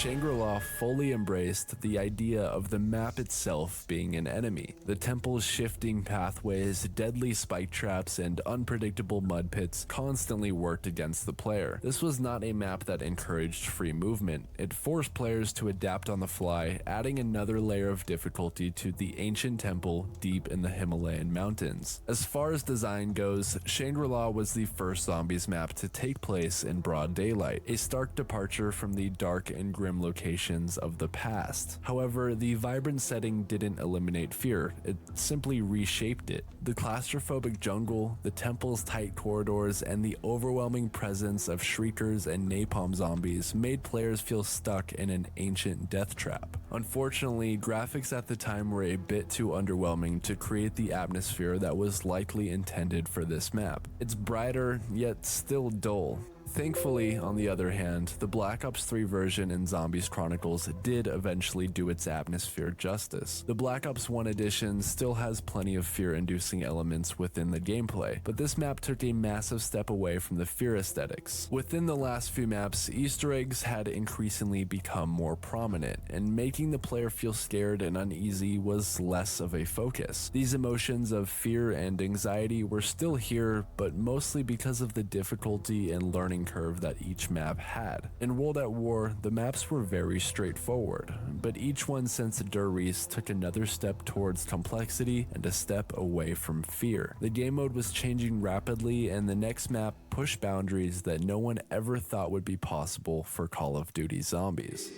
Shangri-La fully embraced the idea of the map itself being an enemy. The temple's shifting pathways, deadly spike traps, and unpredictable mud pits constantly worked against the player. This was not a map that encouraged free movement. It forced players to adapt on the fly, adding another layer of difficulty to the ancient temple deep in the Himalayan mountains. As far as design goes, Shangri-La was the first zombies map to take place in broad daylight, a stark departure from the dark and grim locations of the past. However, the vibrant setting didn't eliminate fear, it simply reshaped it. The claustrophobic jungle, the temple's tight corridors, and the overwhelming presence of shriekers and napalm zombies made players feel stuck in an ancient death trap. Unfortunately, graphics at the time were a bit too underwhelming to create the atmosphere that was likely intended for this map. It's brighter, yet still dull. Thankfully, on the other hand, the Black Ops 3 version in Zombies Chronicles did eventually do its atmosphere justice. The Black Ops 1 edition still has plenty of fear-inducing elements within the gameplay, but this map took a massive step away from the fear aesthetics. Within the last few maps, Easter eggs had increasingly become more prominent, and making the player feel scared and uneasy was less of a focus. These emotions of fear and anxiety were still here, but mostly because of the difficulty and learning curve that each map had. In World at War, the maps were very straightforward, but each one since Der Riese took another step towards complexity and a step away from fear. The game mode was changing rapidly, and the next map pushed boundaries that no one ever thought would be possible for Call of Duty Zombies.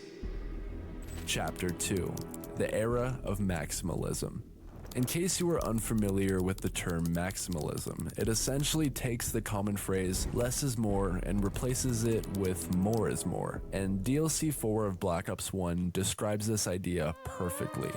Chapter 2: The Era of Maximalism. In case you are unfamiliar with the term maximalism, it essentially takes the common phrase less is more and replaces it with more is more, and DLC 4 of Black Ops 1 describes this idea perfectly.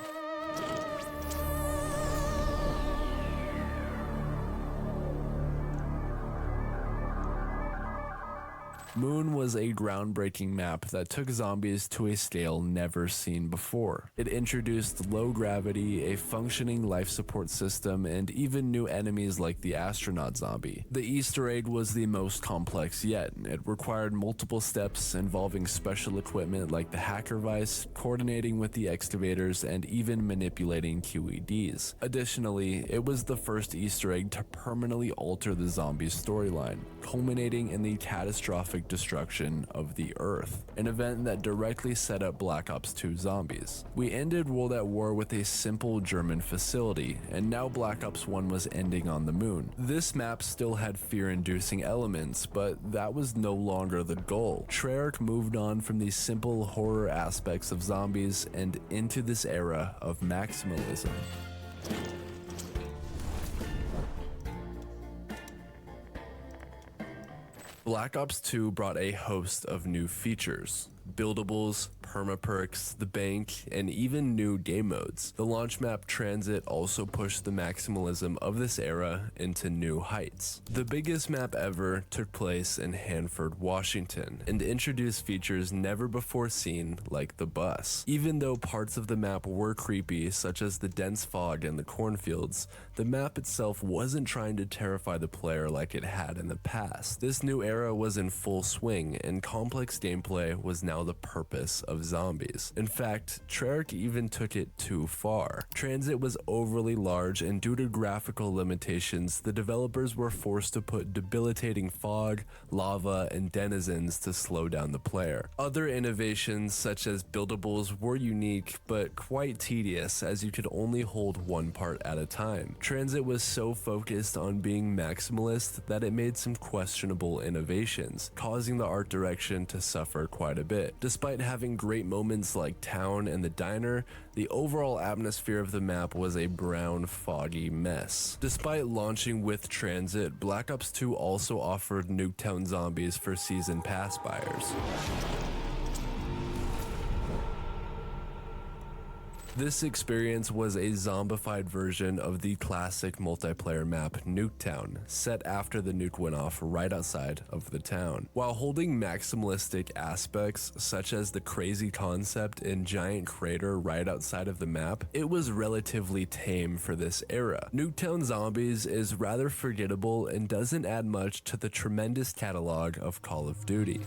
Moon was a groundbreaking map that took zombies to a scale never seen before. It introduced low gravity, a functioning life support system, and even new enemies like the astronaut zombie. The Easter egg was the most complex yet. It required multiple steps involving special equipment like the hacker vice, coordinating with the excavators, and even manipulating QEDs. Additionally, it was the first Easter egg to permanently alter the zombies storyline, culminating in the catastrophic destruction of the Earth, an event that directly set up Black Ops 2 Zombies. We ended World at War with a simple German facility, and now Black Ops 1 was ending on the moon. This map still had fear-inducing elements, but that was no longer the goal. Treyarch moved on from the simple horror aspects of zombies and into this era of maximalism. Black Ops 2 brought a host of new features. Buildables, permaperks, the bank, and even new game modes. The launch map Transit also pushed the maximalism of this era into new heights. The biggest map ever took place in Hanford, Washington, and introduced features never before seen like the bus. Even though parts of the map were creepy, such as the dense fog and the cornfields, the map itself wasn't trying to terrify the player like it had in the past. This new era was in full swing, and complex gameplay was now the purpose of zombies. In fact, Treyarch even took it too far. Transit was overly large, and due to graphical limitations, the developers were forced to put debilitating fog, lava, and denizens to slow down the player. Other innovations, such as buildables, were unique, but quite tedious, as you could only hold one part at a time. Transit was so focused on being maximalist that it made some questionable innovations, causing the art direction to suffer quite a bit. Despite having great moments like Town and the Diner, the overall atmosphere of the map was a brown, foggy mess. Despite launching with Transit, Black Ops 2 also offered Nuketown Zombies for Season Pass buyers. This experience was a zombified version of the classic multiplayer map Nuketown, set after the nuke went off right outside of the town. While holding maximalistic aspects, such as the crazy concept and giant crater right outside of the map, it was relatively tame for this era. Nuketown Zombies is rather forgettable and doesn't add much to the tremendous catalog of Call of Duty.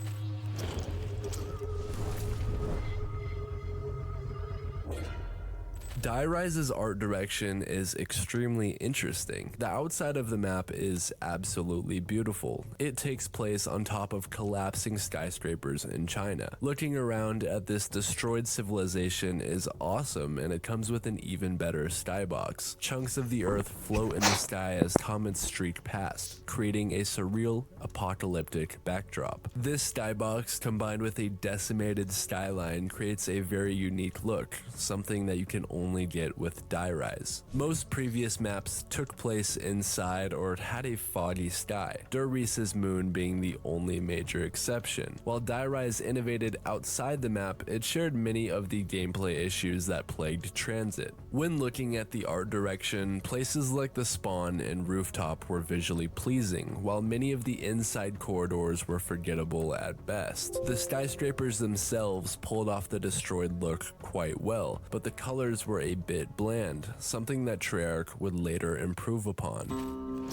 Die Rise's art direction is extremely interesting. The outside of the map is absolutely beautiful. It takes place on top of collapsing skyscrapers in China. Looking around at this destroyed civilization is awesome, and it comes with an even better skybox. Chunks of the earth float in the sky as comets streak past, creating a surreal, apocalyptic backdrop. This skybox, combined with a decimated skyline, creates a very unique look, something that you can only get with Die Rise. Most previous maps took place inside or had a foggy sky, Der Ries's moon being the only major exception. While Die Rise innovated outside the map, it shared many of the gameplay issues that plagued Transit. When looking at the art direction, places like the spawn and rooftop were visually pleasing, while many of the inside corridors were forgettable at best. The skyscrapers themselves pulled off the destroyed look quite well, but the colors were a bit bland, something that Treyarch would later improve upon.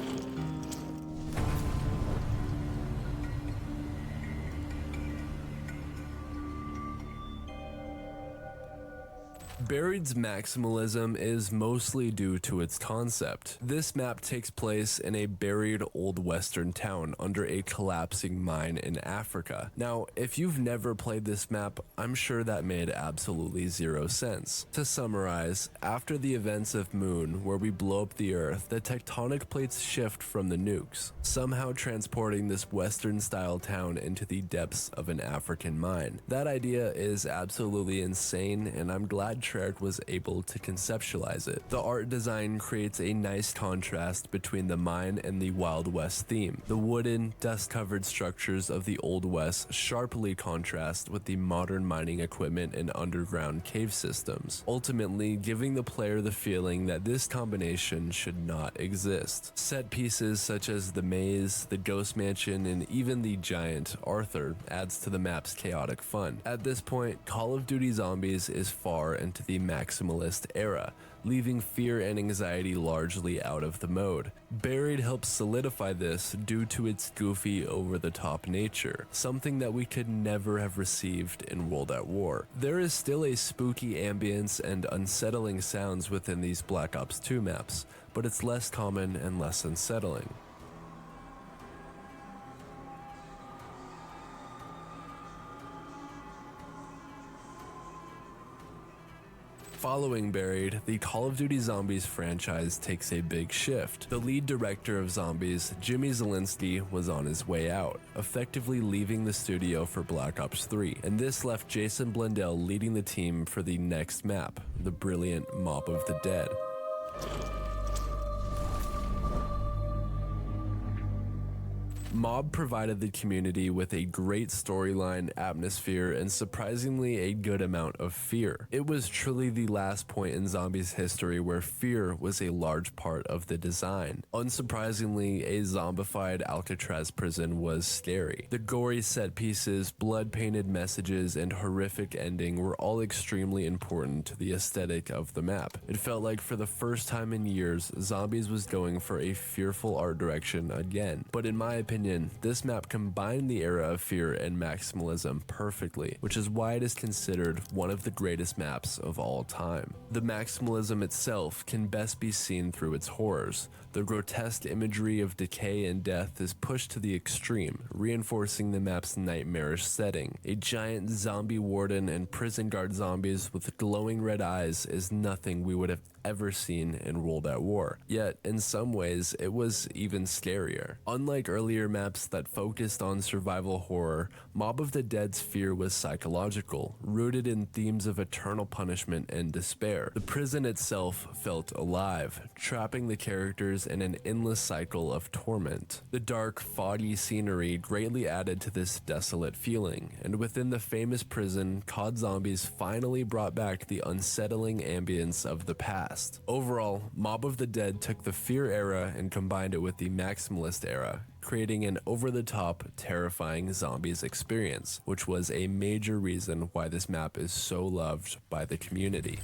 Buried's maximalism is mostly due to its concept. This map takes place in a buried old western town under a collapsing mine in Africa. Now, if you've never played this map, I'm sure that made absolutely zero sense. To summarize, after the events of Moon, where we blow up the Earth, the tectonic plates shift from the nukes, somehow transporting this western-style town into the depths of an African mine. That idea is absolutely insane, and I'm glad Treyarch was able to conceptualize it. The art design creates a nice contrast between the mine and the Wild West theme. The wooden, dust-covered structures of the Old West sharply contrast with the modern mining equipment and underground cave systems, ultimately giving the player the feeling that this combination should not exist. Set pieces such as the maze, the ghost mansion, and even the giant Arthur adds to the map's chaotic fun. At this point, Call of Duty Zombies is far into the maximalist era, leaving fear and anxiety largely out of the mode. Buried helps solidify this due to its goofy, over-the-top nature, something that we could never have received in World at War. There is still a spooky ambience and unsettling sounds within these Black Ops 2 maps, but it's less common and less unsettling. Following Buried, the Call of Duty Zombies franchise takes a big shift. The lead director of Zombies, Jimmy Zielinski, was on his way out, effectively leaving the studio for Black Ops 3, and this left Jason Blundell leading the team for the next map, the brilliant Mob of the Dead. Mob provided the community with a great storyline, atmosphere, and surprisingly a good amount of fear. It was truly the last point in Zombies history where fear was a large part of the design. Unsurprisingly, a zombified Alcatraz prison was scary. The gory set pieces, blood-painted messages, and horrific ending were all extremely important to the aesthetic of the map. It felt like for the first time in years, Zombies was going for a fearful art direction again. But in my opinion, this map combined the era of fear and maximalism perfectly, which is why it is considered one of the greatest maps of all time. The maximalism itself can best be seen through its horrors. The grotesque imagery of decay and death is pushed to the extreme, reinforcing the map's nightmarish setting. A giant zombie warden and prison guard zombies with glowing red eyes is nothing we would have ever seen in World at War. Yet, in some ways, it was even scarier. Unlike earlier maps that focused on survival horror, Mob of the Dead's fear was psychological, rooted in themes of eternal punishment and despair. The prison itself felt alive, trapping the characters in an endless cycle of torment. The dark, foggy scenery greatly added to this desolate feeling, and within the famous prison, COD Zombies finally brought back the unsettling ambience of the past. Overall, Mob of the Dead took the fear era and combined it with the maximalist era, creating an over-the-top, terrifying Zombies experience, which was a major reason why this map is so loved by the community.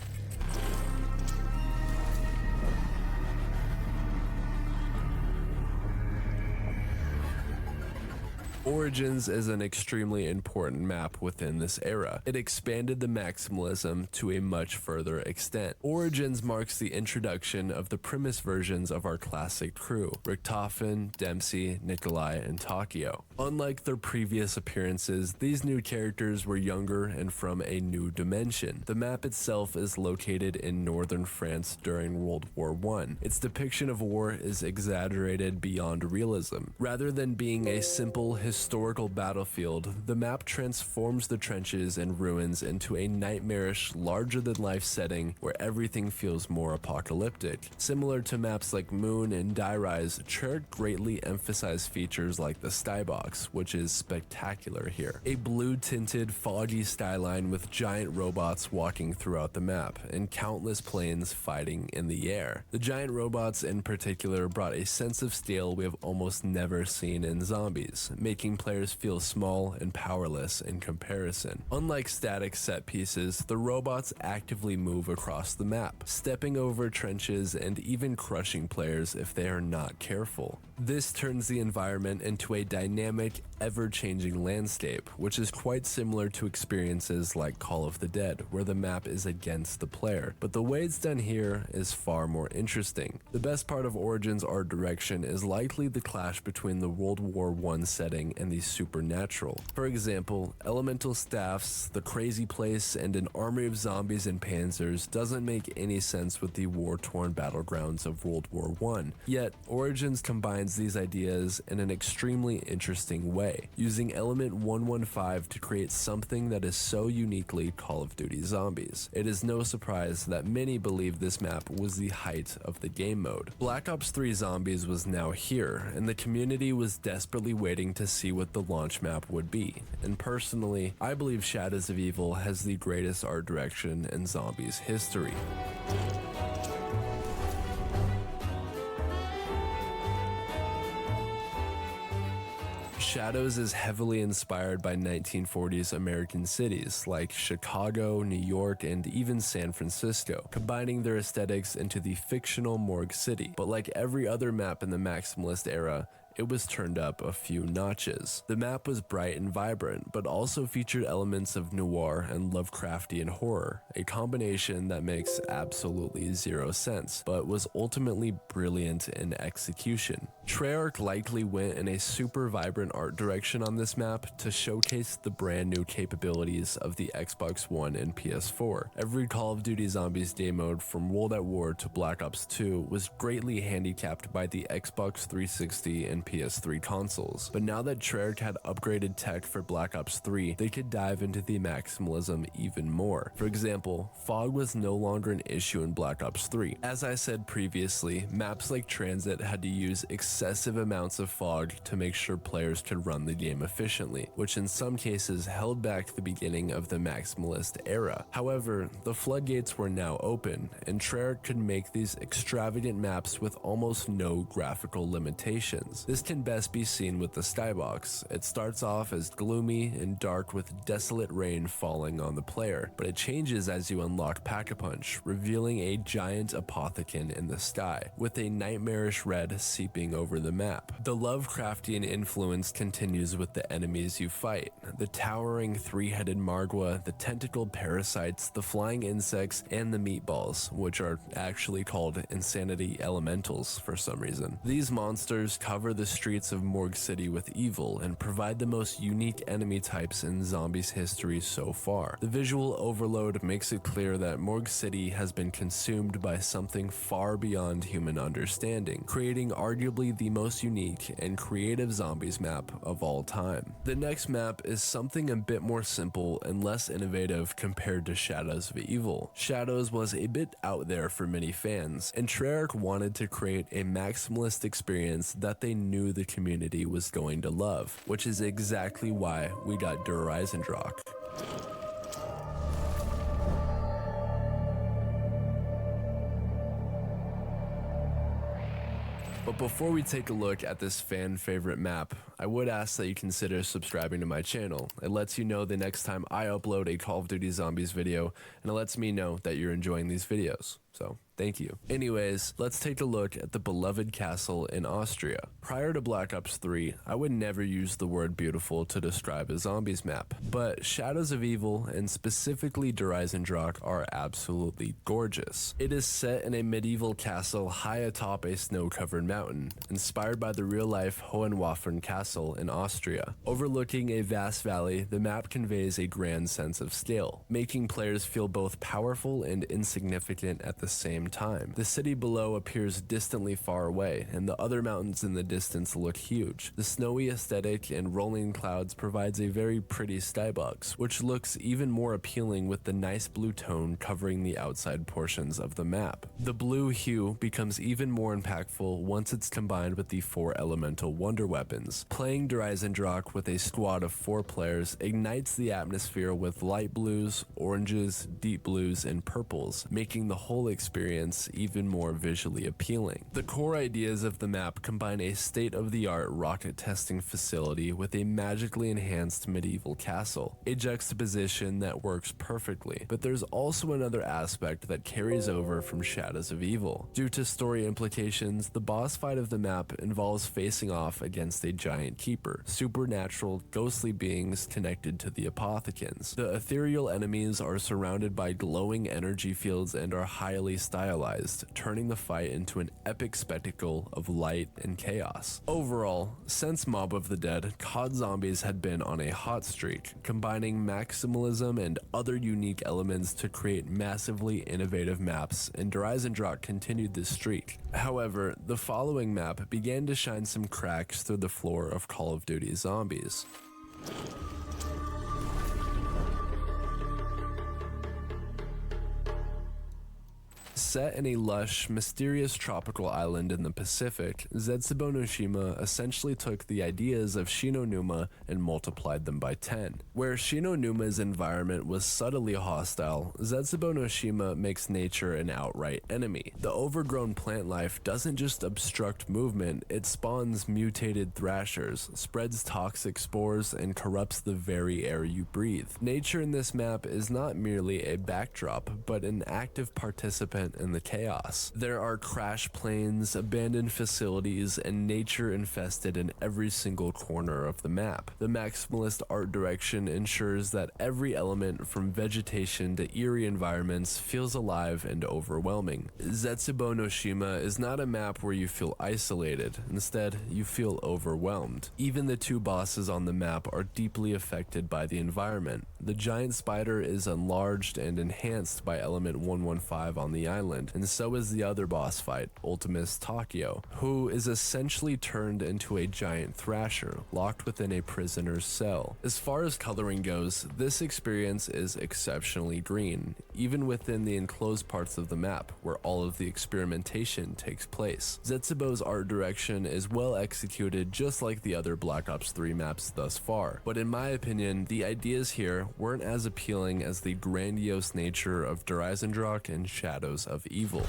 Origins is an extremely important map within this era. It expanded the maximalism to a much further extent. Origins marks the introduction of the Primus versions of our classic crew, Richtofen, Dempsey, Nikolai, and Takio. Unlike their previous appearances, these new characters were younger and from a new dimension. The map itself is located in northern France during World War I. Its depiction of war is exaggerated beyond realism. Rather than being a simple historical battlefield, the map transforms the trenches and ruins into a nightmarish, larger-than-life setting where everything feels more apocalyptic. Similar to maps like Moon and Die Rise, Treyarch greatly emphasized features like the skybox, which is spectacular here. A blue-tinted, foggy skyline with giant robots walking throughout the map, and countless planes fighting in the air. The giant robots in particular brought a sense of scale we have almost never seen in zombies, making players feel small and powerless in comparison. Unlike static set pieces, the robots actively move across the map, stepping over trenches and even crushing players if they are not careful. This turns the environment into a dynamic, ever-changing landscape, which is quite similar to experiences like Call of the Dead, where the map is against the player. But the way it's done here is far more interesting. The best part of Origins' art direction is likely the clash between the World War I setting and the supernatural. For example, elemental staffs, the crazy place, and an army of zombies and panzers doesn't make any sense with the war-torn battlegrounds of World War I. Yet, Origins combines these ideas in an extremely interesting way, using element 115 to create something that is so uniquely Call of Duty Zombies. It is no surprise that many believe this map was the height of the game mode. Black Ops 3 Zombies was now here, and the community was desperately waiting to see what the launch map would be. And personally, I believe Shadows of Evil has the greatest art direction in Zombies history. Shadows is heavily inspired by 1940s American cities like Chicago, New York, and even San Francisco, combining their aesthetics into the fictional Morgue City. But like every other map in the Maximalist era, it was turned up a few notches. The map was bright and vibrant, but also featured elements of noir and Lovecraftian horror, a combination that makes absolutely zero sense, but was ultimately brilliant in execution. Treyarch likely went in a super vibrant art direction on this map to showcase the brand new capabilities of the Xbox One and PS4. Every Call of Duty Zombies day mode from World at War to Black Ops 2 was greatly handicapped by the Xbox 360 and PS3 consoles, but now that Treyarch had upgraded tech for Black Ops 3, they could dive into the maximalism even more. For example, fog was no longer an issue in Black Ops 3. As I said previously, maps like Transit had to use excessive amounts of fog to make sure players could run the game efficiently, which in some cases held back the beginning of the maximalist era. However, the floodgates were now open, and Treyarch could make these extravagant maps with almost no graphical limitations. This can best be seen with the skybox. It starts off as gloomy and dark with desolate rain falling on the player, but it changes as you unlock Pack-a-Punch, revealing a giant apothecon in the sky, with a nightmarish red seeping over the map. The Lovecraftian influence continues with the enemies you fight. The towering three-headed Margwa, the tentacled parasites, the flying insects, and the meatballs, which are actually called Insanity Elementals for some reason. These monsters cover the streets of Morgue City with evil and provide the most unique enemy types in Zombies history so far. The visual overload makes it clear that Morgue City has been consumed by something far beyond human understanding, creating arguably the most unique and creative Zombies map of all time. The next map is something a bit more simple and less innovative compared to Shadows of Evil. Shadows was a bit out there for many fans, and Treyarch wanted to create a maximalist experience that they knew the community was going to love, which is exactly why we got Der Eisendrache. But before we take a look at this fan favorite map, I would ask that you consider subscribing to my channel. It lets you know the next time I upload a Call of Duty Zombies video, and it lets me know that you're enjoying these videos. So thank you. Anyways, let's take a look at the beloved castle in Austria. Prior to Black Ops 3, I would never use the word beautiful to describe a zombies map, but Shadows of Evil and specifically Der Eisendrache are absolutely gorgeous. It is set in a medieval castle high atop a snow-covered mountain, inspired by the real-life Hohenwaufen Castle in Austria. Overlooking a vast valley, the map conveys a grand sense of scale, making players feel both powerful and insignificant at the same time. The city below appears distantly far away, and the other mountains in the distance look huge. The snowy aesthetic and rolling clouds provides a very pretty skybox, which looks even more appealing with the nice blue tone covering the outside portions of the map. The blue hue becomes even more impactful once it's combined with the 4 elemental wonder weapons. Playing Der Eisendrache with a squad of 4 players ignites the atmosphere with light blues, oranges, deep blues, and purples, making the whole experience even more visually appealing. The core ideas of the map combine a state-of-the-art rocket testing facility with a magically enhanced medieval castle, a juxtaposition that works perfectly. But there's also another aspect that carries over from Shadows of Evil. Due to story implications, the boss fight of the map involves facing off against a giant keeper, supernatural, ghostly beings connected to the apothecans. The ethereal enemies are surrounded by glowing energy fields and are highly stylized, turning the fight into an epic spectacle of light and chaos. Overall, since Mob of the Dead, COD Zombies had been on a hot streak, combining maximalism and other unique elements to create massively innovative maps, and Der Eisendrache continued this streak. However, the following map began to shine some cracks through the floor of Call of Duty Zombies. Set in a lush, mysterious tropical island in the Pacific, Zetsubo no Shima essentially took the ideas of Shinonuma and multiplied them by 10. Where Shinonuma's environment was subtly hostile, Zetsubo no Shima makes nature an outright enemy. The overgrown plant life doesn't just obstruct movement, it spawns mutated thrashers, spreads toxic spores, and corrupts the very air you breathe. Nature in this map is not merely a backdrop, but an active participant in the chaos. There are crash planes, abandoned facilities, and nature infested in every single corner of the map. The maximalist art direction ensures that every element from vegetation to eerie environments feels alive and overwhelming. Zetsubo no Shima is not a map where you feel isolated, instead you feel overwhelmed. Even the 2 bosses on the map are deeply affected by the environment. The giant spider is enlarged and enhanced by element 115 on the island, and so is the other boss fight, Ultimus Takio, who is essentially turned into a giant thrasher, locked within a prisoner's cell. As far as coloring goes, this experience is exceptionally green, even within the enclosed parts of the map, where all of the experimentation takes place. Zetsubo's art direction is well executed just like the other Black Ops 3 maps thus far, but in my opinion, the ideas here weren't as appealing as the grandiose nature of Der Eisendrache and Shadows of Evil.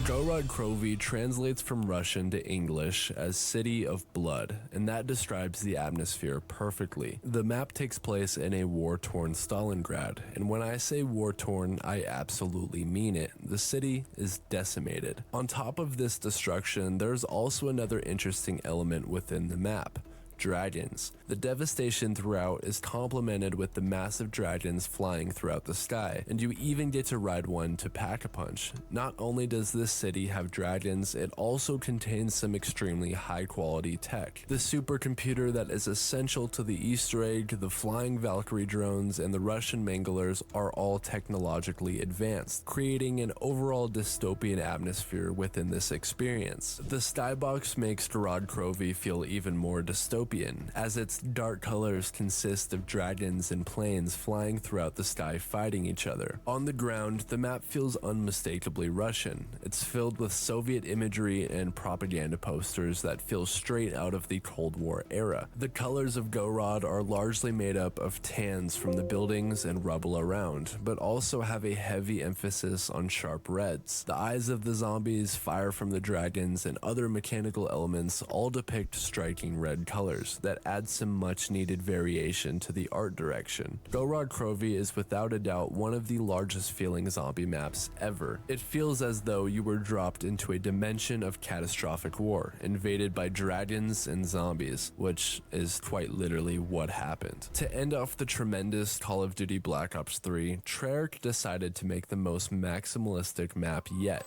Gorod Krovi translates from Russian to English as City of Blood, and that describes the atmosphere perfectly. The map takes place in a war-torn Stalingrad, and when I say war-torn, I absolutely mean it. The city is decimated. On top of this destruction, there's also another interesting element within the map: dragons. The devastation throughout is complemented with the massive dragons flying throughout the sky, and you even get to ride one to pack a punch. Not only does this city have dragons, it also contains some extremely high quality tech. The supercomputer that is essential to the Easter egg, the flying Valkyrie drones, and the Russian Manglers are all technologically advanced, creating an overall dystopian atmosphere within this experience. The skybox makes Gorod Krovi feel even more dystopian, as its dark colors consist of dragons and planes flying throughout the sky fighting each other. On the ground, the map feels unmistakably Russian. It's filled with Soviet imagery and propaganda posters that feel straight out of the Cold War era. The colors of Gorod are largely made up of tans from the buildings and rubble around, but also have a heavy emphasis on sharp reds. The eyes of the zombies, fire from the dragons, and other mechanical elements all depict striking red colors. atmospheres that add some much needed variation to the art direction. Gorod Krovi is without a doubt one of the largest feeling zombie maps ever. It feels as though you were dropped into a dimension of catastrophic war, invaded by dragons and zombies, which is quite literally what happened. To end off the tremendous Call of Duty Black Ops 3, Treyarch decided to make the most maximalistic map yet.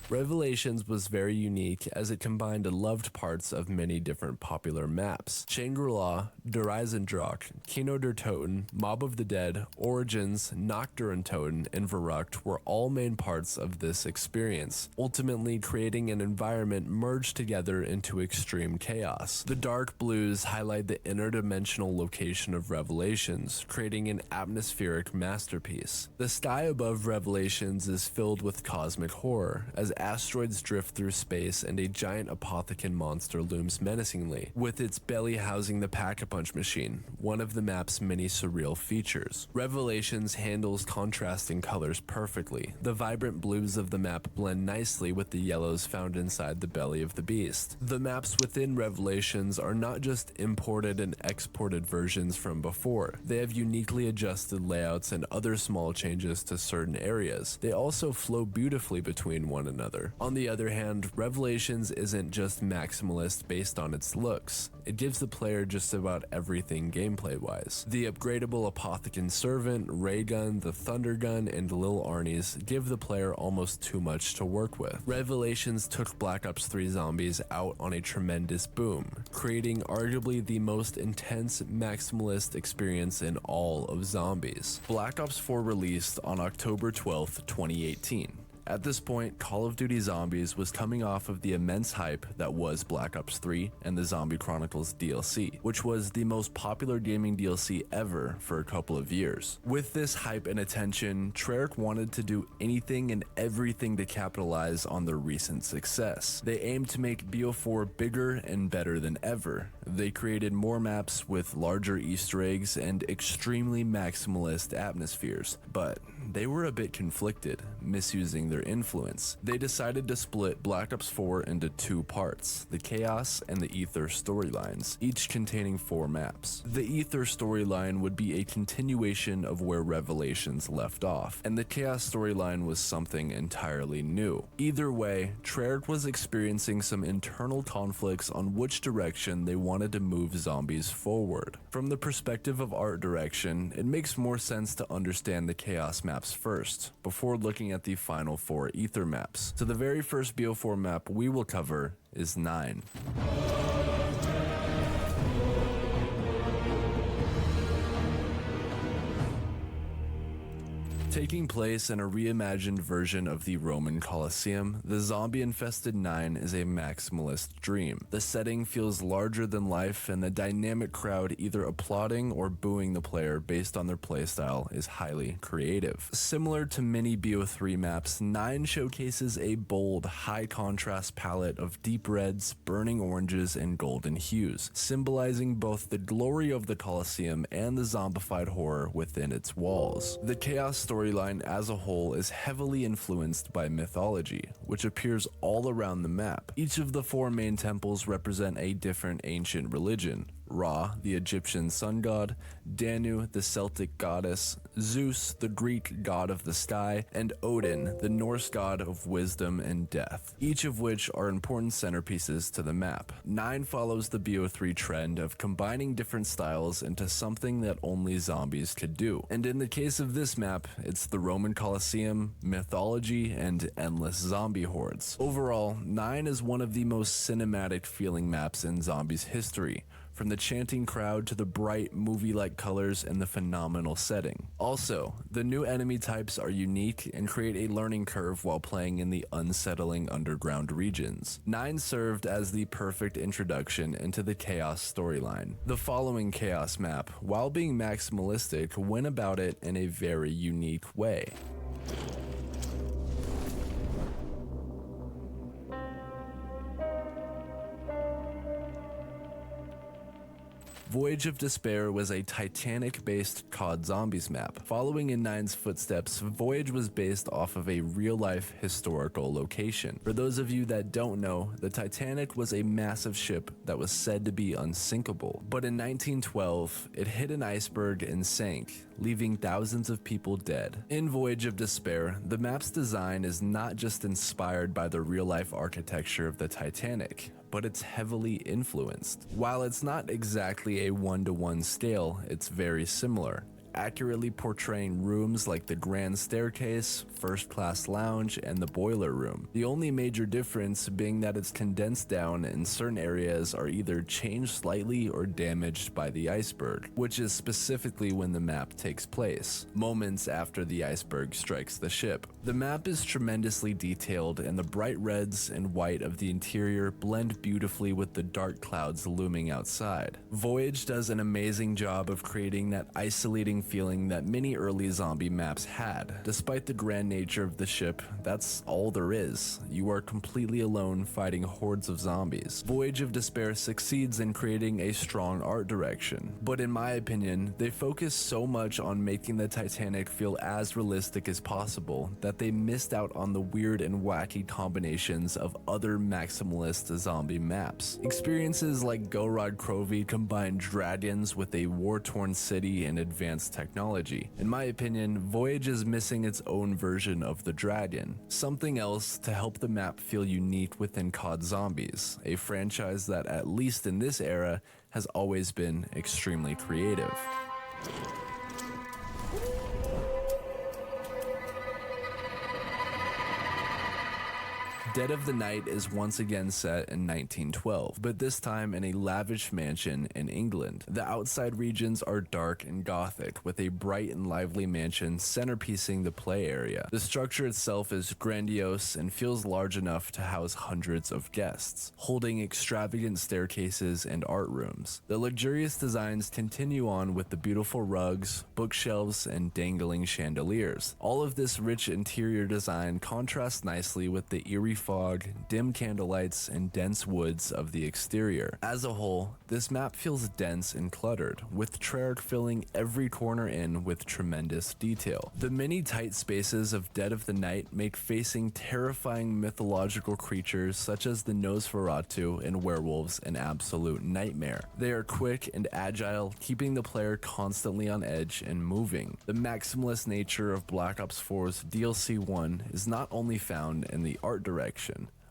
Revelations was very unique as it combined the loved parts of many different popular maps. Shangri-La, Der Eisendrock, Kino der Toten, Mob of the Dead, Origins, Nacht der Untoten, and Verrückt were all main parts of this experience, ultimately creating an environment merged together into extreme chaos. The dark blues highlight the interdimensional location of Revelations, creating an atmospheric masterpiece. The sky above Revelations is filled with cosmic horror, as asteroids drift through space and a giant apothecon monster looms menacingly, with its belly housing the Pack-a-Punch machine, one of the map's many surreal features. Revelations handles contrasting colors perfectly. The vibrant blues of the map blend nicely with the yellows found inside the belly of the beast. The maps within Revelations are not just imported and exported versions from before. They have uniquely adjusted layouts and other small changes to certain areas. They also flow beautifully between one another. On the other hand, Revelations isn't just maximalist based on its looks. It gives the player just about everything gameplay-wise. The upgradable Apothecon Servant, Ray Gun, the Thunder Gun, and Lil Arnie's give the player almost too much to work with. Revelations took Black Ops 3 Zombies out on a tremendous boom, creating arguably the most intense maximalist experience in all of Zombies. Black Ops 4 released on October 12th, 2018. At this point, Call of Duty Zombies was coming off of the immense hype that was Black Ops 3 and the Zombie Chronicles DLC, which was the most popular gaming DLC ever for a couple of years. With this hype and attention, Treyarch wanted to do anything and everything to capitalize on their recent success. They aimed to make BO4 bigger and better than ever. They created more maps with larger Easter eggs and extremely maximalist atmospheres, but they were a bit conflicted, misusing their influence. They decided to split Black Ops 4 into two parts, the Chaos and the Ether storylines, each containing 4 maps. The Ether storyline would be a continuation of where Revelations left off, and the Chaos storyline was something entirely new. Either way, Treyarch was experiencing some internal conflicts on which direction they wanted to move Zombies forward. From the perspective of art direction, it makes more sense to understand the Chaos maps first, before looking at the final 4 Ether maps. So the very first BO4 map we will cover is 9. Taking place in a reimagined version of the Roman Colosseum, the zombie-infested 9 is a maximalist dream. The setting feels larger than life, and the dynamic crowd either applauding or booing the player based on their playstyle is highly creative. Similar to many BO3 maps, 9 showcases a bold, high-contrast palette of deep reds, burning oranges, and golden hues, symbolizing both the glory of the Colosseum and the zombified horror within its walls. The Chaos storyline as a whole is heavily influenced by mythology, which appears all around the map. Each of the 4 main temples represent a different ancient religion. Ra, the Egyptian sun god, Danu, the Celtic goddess, Zeus, the Greek god of the sky, and Odin, the Norse god of wisdom and death, each of which are important centerpieces to the map. 9 follows the BO3 trend of combining different styles into something that only Zombies could do. And in the case of this map, it's the Roman Colosseum, mythology, and endless zombie hordes. Overall, 9 is one of the most cinematic feeling maps in Zombies history, from the chanting crowd to the bright movie-like colors and the phenomenal setting. Also, the new enemy types are unique and create a learning curve while playing in the unsettling underground regions. 9 served as the perfect introduction into the Chaos storyline. The following Chaos map, while being maximalistic, went about it in a very unique way. Voyage of Despair was a Titanic-based COD Zombies map. Following in 9's footsteps, Voyage was based off of a real-life historical location. For those of you that don't know, the Titanic was a massive ship that was said to be unsinkable. But in 1912, it hit an iceberg and sank, leaving thousands of people dead. In Voyage of Despair, the map's design is not just inspired by the real-life architecture of the Titanic, but it's heavily influenced. While it's not exactly a one-to-one scale, it's very similar, accurately portraying rooms like the Grand Staircase, First Class Lounge, and the Boiler Room. The only major difference being that it's condensed down and certain areas are either changed slightly or damaged by the iceberg, which is specifically when the map takes place, moments after the iceberg strikes the ship. The map is tremendously detailed, and the bright reds and white of the interior blend beautifully with the dark clouds looming outside. Voyage does an amazing job of creating that isolating feeling that many early zombie maps had. Despite the grand nature of the ship, that's all there is. You are completely alone fighting hordes of zombies. Voyage of Despair succeeds in creating a strong art direction, but in my opinion, they focus so much on making the Titanic feel as realistic as possible that they missed out on the weird and wacky combinations of other maximalist zombie maps. Experiences like Go Rod Crovey combine dragons with a war-torn city and advanced technology. In my opinion, Voyage is missing its own version of the dragon, something else to help the map feel unique within COD Zombies, a franchise that, at least in this era, has always been extremely creative. Dead of the Night is once again set in 1912, but this time in a lavish mansion in England. The outside regions are dark and gothic, with a bright and lively mansion centerpiecing the play area. The structure itself is grandiose and feels large enough to house hundreds of guests, holding extravagant staircases and art rooms. The luxurious designs continue on with the beautiful rugs, bookshelves, and dangling chandeliers. All of this rich interior design contrasts nicely with the eerie fog, dim candlelights, and dense woods of the exterior. As a whole, this map feels dense and cluttered, with Treyarch filling every corner in with tremendous detail. The many tight spaces of Dead of the Night make facing terrifying mythological creatures such as the Nosferatu and werewolves an absolute nightmare. They are quick and agile, keeping the player constantly on edge and moving. The maximalist nature of Black Ops 4's DLC 1 is not only found in the art direction,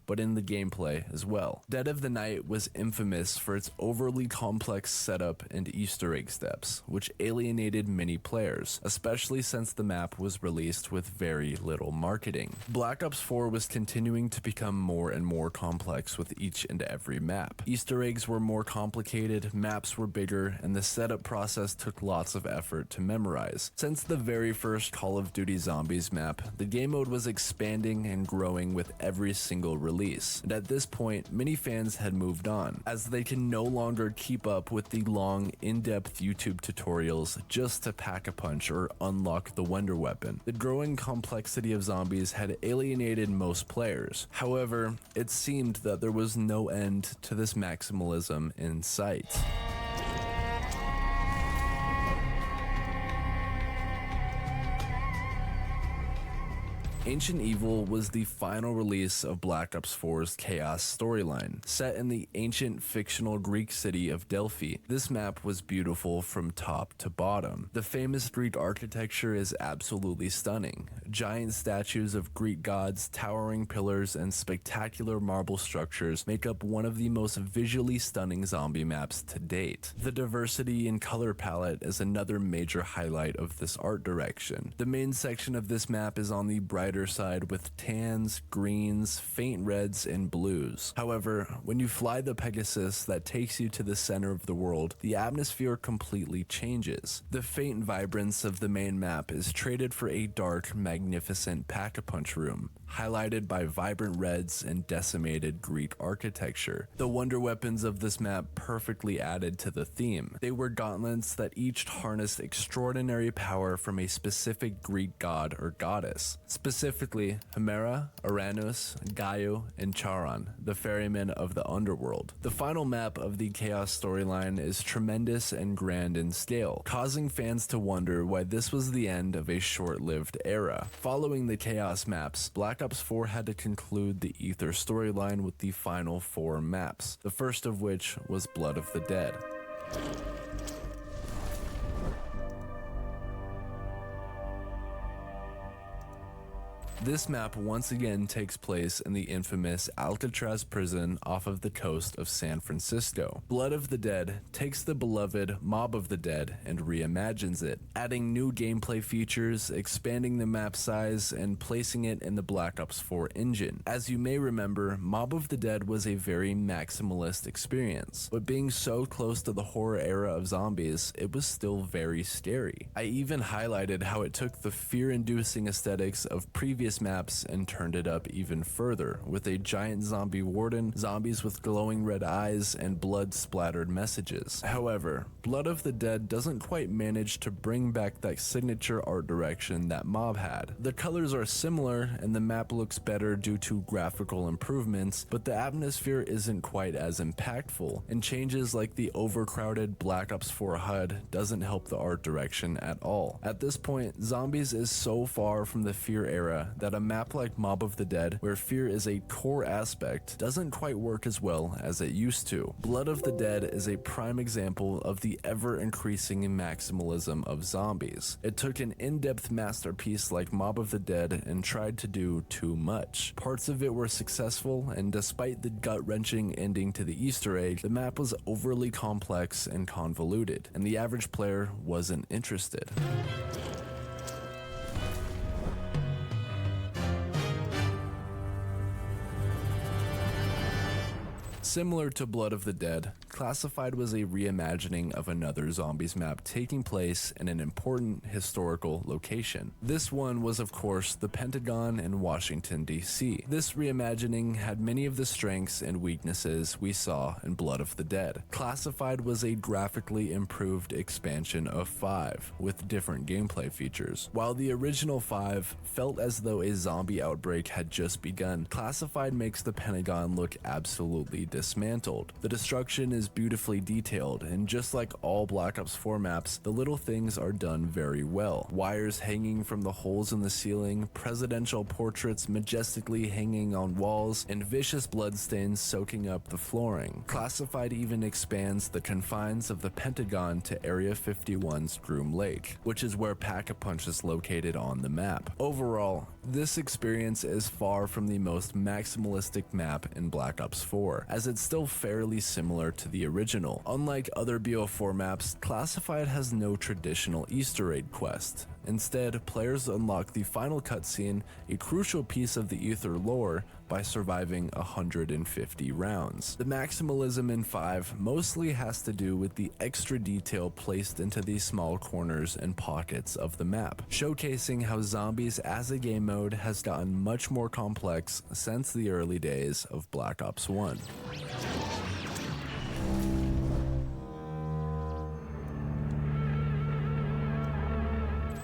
but in the gameplay as well. Dead of the Night was infamous for its overly complex setup and Easter egg steps, which alienated many players, especially since the map was released with very little marketing. Black Ops 4 was continuing to become more and more complex with each and every map. Easter eggs were more complicated, maps were bigger, and the setup process took lots of effort to memorize. Since the very first Call of Duty Zombies map, the game mode was expanding and growing with every single release. And at this point, many fans had moved on, as they can no longer keep up with the long, in-depth YouTube tutorials just to pack a punch or unlock the wonder weapon. The growing complexity of zombies had alienated most players. However, it seemed that there was no end to this maximalism in sight. Ancient Evil was the final release of Black Ops 4's Chaos storyline. Set in the ancient fictional Greek city of Delphi, this map was beautiful from top to bottom. The famous Greek architecture is absolutely stunning. Giant statues of Greek gods, towering pillars, and spectacular marble structures make up one of the most visually stunning zombie maps to date. The diversity in color palette is another major highlight of this art direction. The main section of this map is on the brighter side with tans, greens, faint reds, and blues. However, when you fly the Pegasus that takes you to the center of the world, the atmosphere completely changes. The faint vibrance of the main map is traded for a dark, magnificent pack-a-punch room, highlighted by vibrant reds and decimated Greek architecture. The wonder weapons of this map perfectly added to the theme. They were gauntlets that each harnessed extraordinary power from a specific Greek god or goddess, specifically Hemera, Uranus, Gaio, and Charon, the ferrymen of the underworld. The final map of the Chaos storyline is tremendous and grand in scale, causing fans to wonder why this was the end of a short-lived era. Following the Chaos maps, Black Ops 4 had to conclude the Ether storyline with the final 4 maps, the first of which was Blood of the Dead. This map once again takes place in the infamous Alcatraz prison off of the coast of San Francisco. Blood of the Dead takes the beloved Mob of the Dead and reimagines it, adding new gameplay features, expanding the map size, and placing it in the Black Ops 4 engine. As you may remember, Mob of the Dead was a very maximalist experience, but being so close to the horror era of zombies, it was still very scary. I even highlighted how it took the fear-inducing aesthetics of previous maps and turned it up even further, with a giant zombie warden, zombies with glowing red eyes, and blood-splattered messages. However, Blood of the Dead doesn't quite manage to bring back that signature art direction that Mob had. The colors are similar and the map looks better due to graphical improvements, but the atmosphere isn't quite as impactful, and changes like the overcrowded Black Ops 4 HUD doesn't help the art direction at all. At this point, Zombies is so far from the Fear era that a map like Mob of the Dead, where fear is a core aspect, doesn't quite work as well as it used to. Blood of the Dead is a prime example of the ever-increasing maximalism of zombies. It took an in-depth masterpiece like Mob of the Dead and tried to do too much. Parts of it were successful, and despite the gut-wrenching ending to the Easter egg, the map was overly complex and convoluted, and the average player wasn't interested. Similar to Blood of the Dead, Classified was a reimagining of another Zombies map taking place in an important historical location. This one was of course the Pentagon in Washington, D.C. This reimagining had many of the strengths and weaknesses we saw in Blood of the Dead. Classified was a graphically improved expansion of 5, with different gameplay features. While the original 5 felt as though a zombie outbreak had just begun, Classified makes the Pentagon look absolutely dismantled. The destruction is beautifully detailed, and just like all Black Ops 4 maps, the little things are done very well. Wires hanging from the holes in the ceiling, presidential portraits majestically hanging on walls, and vicious bloodstains soaking up the flooring. Classified even expands the confines of the Pentagon to Area 51's Groom Lake, which is where Pack-a-Punch is located on the map. Overall, this experience is far from the most maximalistic map in Black Ops 4, as it's still fairly similar to the original. Unlike other BO4 maps, Classified has no traditional Easter egg quest. Instead, players unlock the final cutscene, a crucial piece of the Ether lore, by surviving 150 rounds. The maximalism in 5 mostly has to do with the extra detail placed into these small corners and pockets of the map, showcasing how Zombies as a game mode has gotten much more complex since the early days of Black Ops 1.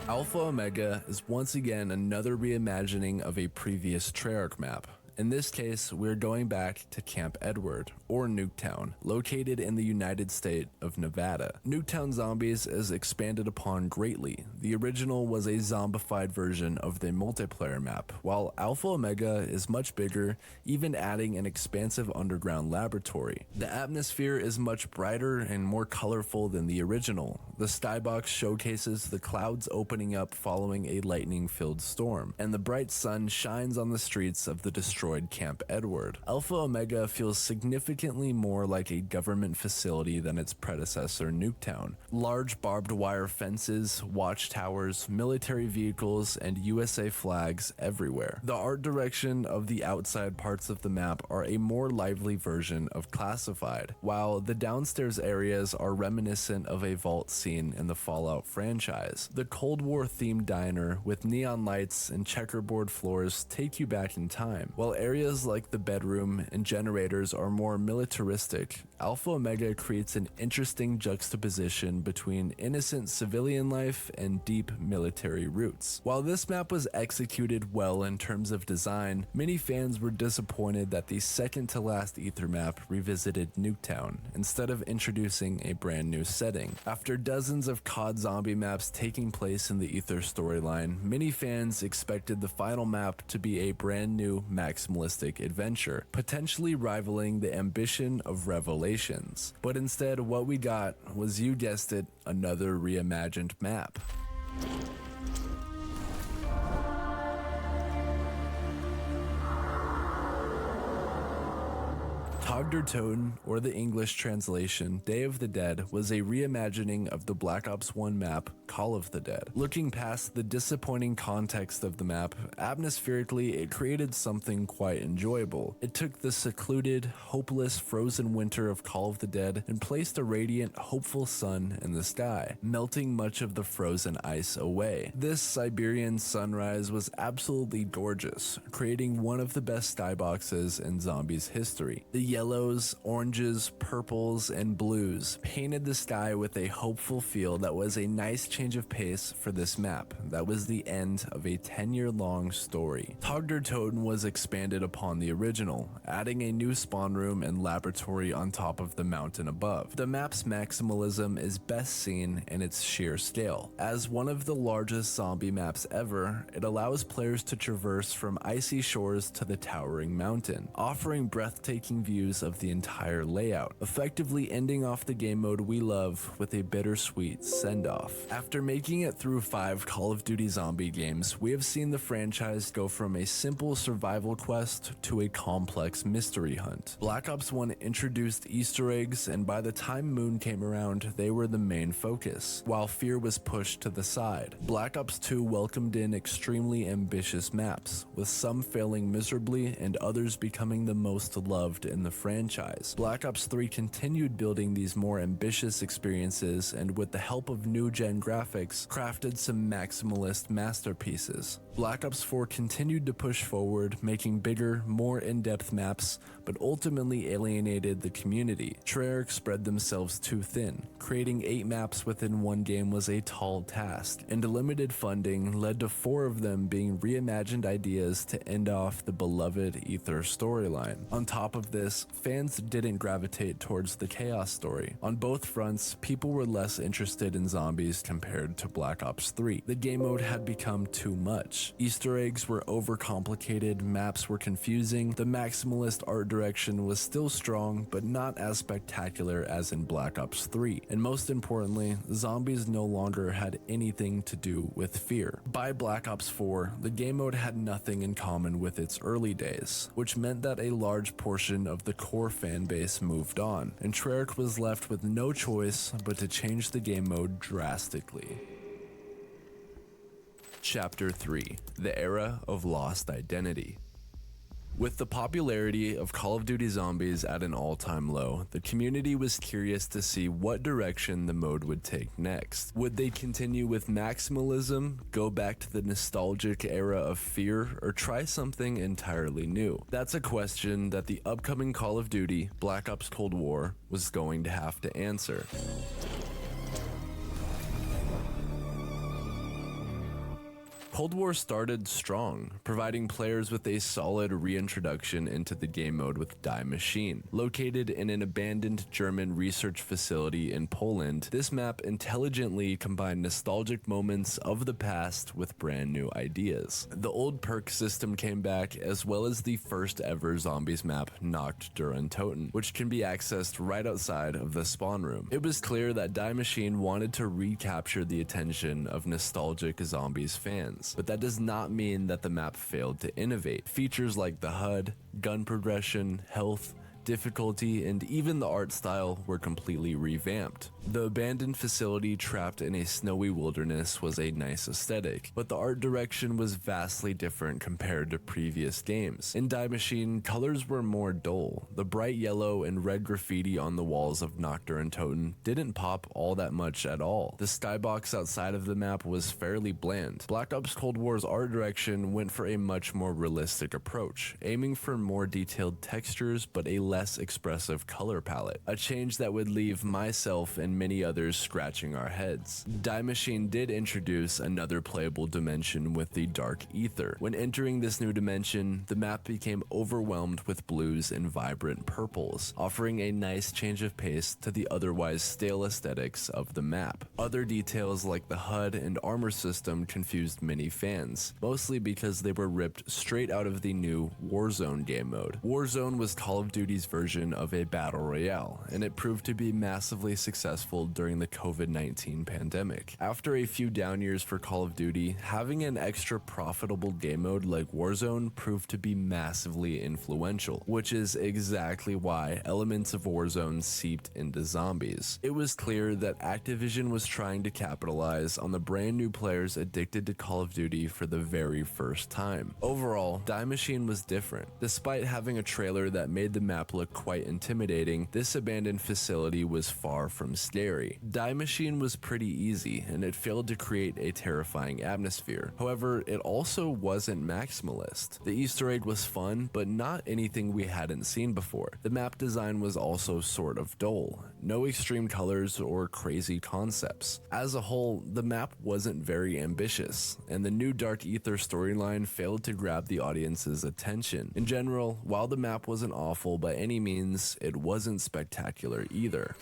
Alpha Omega is once again another reimagining of a previous Treyarch map. In this case, we're going back to Camp Edward, or Nuketown, located in the United State of Nevada. Nuketown Zombies is expanded upon greatly. The original was a zombified version of the multiplayer map, while Alpha Omega is much bigger, even adding an expansive underground laboratory. The atmosphere is much brighter and more colorful than the original. The skybox showcases the clouds opening up following a lightning-filled storm, and the bright sun shines on the streets of the destroyed destroyed Camp Edward. Alpha Omega feels significantly more like a government facility than its predecessor Nuketown. Large barbed wire fences, watchtowers, military vehicles, and USA flags everywhere. The art direction of the outside parts of the map are a more lively version of Classified, while the downstairs areas are reminiscent of a vault scene in the Fallout franchise. The Cold War themed diner with neon lights and checkerboard floors take you back in time, while areas like the bedroom and generators are more militaristic. Alpha Omega creates an interesting juxtaposition between innocent civilian life and deep military roots. While this map was executed well in terms of design, many fans were disappointed that the second to last Ether map revisited Nuketown instead of introducing a brand new setting. After dozens of COD zombie maps taking place in the Ether storyline, many fans expected the final map to be a brand new maximalistic adventure, potentially rivaling the ambition of Revelations. But instead, what we got was, you guessed it, another reimagined map. Tag der Toten, or the English translation, Day of the Dead, was a reimagining of the Black Ops 1 map, Call of the Dead. Looking past the disappointing context of the map, atmospherically it created something quite enjoyable. It took the secluded, hopeless, frozen winter of Call of the Dead and placed a radiant, hopeful sun in the sky, melting much of the frozen ice away. This Siberian sunrise was absolutely gorgeous, creating one of the best skyboxes in Zombies history. The yellows, oranges, purples, and blues painted the sky with a hopeful feel that was a nice change of pace for this map. That was the end of a 10-year-long story. Tag der Toten was expanded upon the original, adding a new spawn room and laboratory on top of the mountain above. The map's maximalism is best seen in its sheer scale. As one of the largest zombie maps ever, it allows players to traverse from icy shores to the towering mountain, offering breathtaking views of the entire layout, effectively ending off the game mode we love with a bittersweet send-off. After making it through 5 Call of Duty zombie games, we have seen the franchise go from a simple survival quest to a complex mystery hunt. Black Ops 1 introduced Easter eggs, and by the time Moon came around, they were the main focus, while fear was pushed to the side. Black Ops 2 welcomed in extremely ambitious maps, with some failing miserably and others becoming the most loved in the franchise. Black Ops 3 continued building these more ambitious experiences, and with the help of new-gen graphics, crafted some maximalist masterpieces. Black Ops 4 continued to push forward, making bigger, more in-depth maps, but ultimately alienated the community. Treyarch spread themselves too thin. Creating 8 maps within one game was a tall task, and limited funding led to 4 of them being reimagined ideas to end off the beloved Ether storyline. On top of this, fans didn't gravitate towards the Chaos story. On both fronts, people were less interested in zombies compared to Black Ops 3. The game mode had become too much. Easter eggs were overcomplicated, maps were confusing, the maximalist art direction was still strong, but not as spectacular as in Black Ops 3. And most importantly, zombies no longer had anything to do with fear. By Black Ops 4, the game mode had nothing in common with its early days, which meant that a large portion of the core fan base moved on, and Treyarch was left with no choice but to change the game mode drastically. Chapter 3: The Era of Lost Identity. With the popularity of Call of Duty Zombies at an all-time low, the community was curious to see what direction the mode would take next. Would they continue with maximalism, go back to the nostalgic era of fear, or try something entirely new? That's a question that the upcoming Call of Duty Black Ops Cold War was going to have to answer. Cold War started strong, providing players with a solid reintroduction into the game mode with Die Machine. Located in an abandoned German research facility in Poland, this map intelligently combined nostalgic moments of the past with brand new ideas. The old perk system came back, as well as the first ever zombies map, Nacht der Untoten, which can be accessed right outside of the spawn room. It was clear that Die Machine wanted to recapture the attention of nostalgic zombies fans. fans. But that does not mean that the map failed to innovate. Features like the HUD, gun progression, health, difficulty, and even the art style were completely revamped. The abandoned facility trapped in a snowy wilderness was a nice aesthetic, but the art direction was vastly different compared to previous games. In Die Machine, colors were more dull. The bright yellow and red graffiti on the walls of Nocturne and Toten didn't pop all that much at all. The skybox outside of the map was fairly bland. Black Ops Cold War's art direction went for a much more realistic approach, aiming for more detailed textures but a less expressive color palette, a change that would leave myself and many others scratching our heads. Die Machine did introduce another playable dimension with the Dark Ether. When entering this new dimension, the map became overwhelmed with blues and vibrant purples, offering a nice change of pace to the otherwise stale aesthetics of the map. Other details like the HUD and armor system confused many fans, mostly because they were ripped straight out of the new Warzone game mode. Warzone was Call of Duty's version of a battle royale, and it proved to be massively successful during the COVID-19 pandemic. After a few down years for Call of Duty, having an extra profitable game mode like Warzone proved to be massively influential, which is exactly why elements of Warzone seeped into zombies. It was clear that Activision was trying to capitalize on the brand new players addicted to Call of Duty for the very first time. Overall, Die Machine was different. Despite having a trailer that made the map look quite intimidating, this abandoned facility was far from scary. Die Machine was pretty easy, and it failed to create a terrifying atmosphere. However, it also wasn't maximalist. The Easter egg was fun, but not anything we hadn't seen before. The map design was also sort of dull. No extreme colors or crazy concepts. As a whole, the map wasn't very ambitious, and the new Dark Ether storyline failed to grab the audience's attention. In general, while the map wasn't awful by any means, it wasn't spectacular either.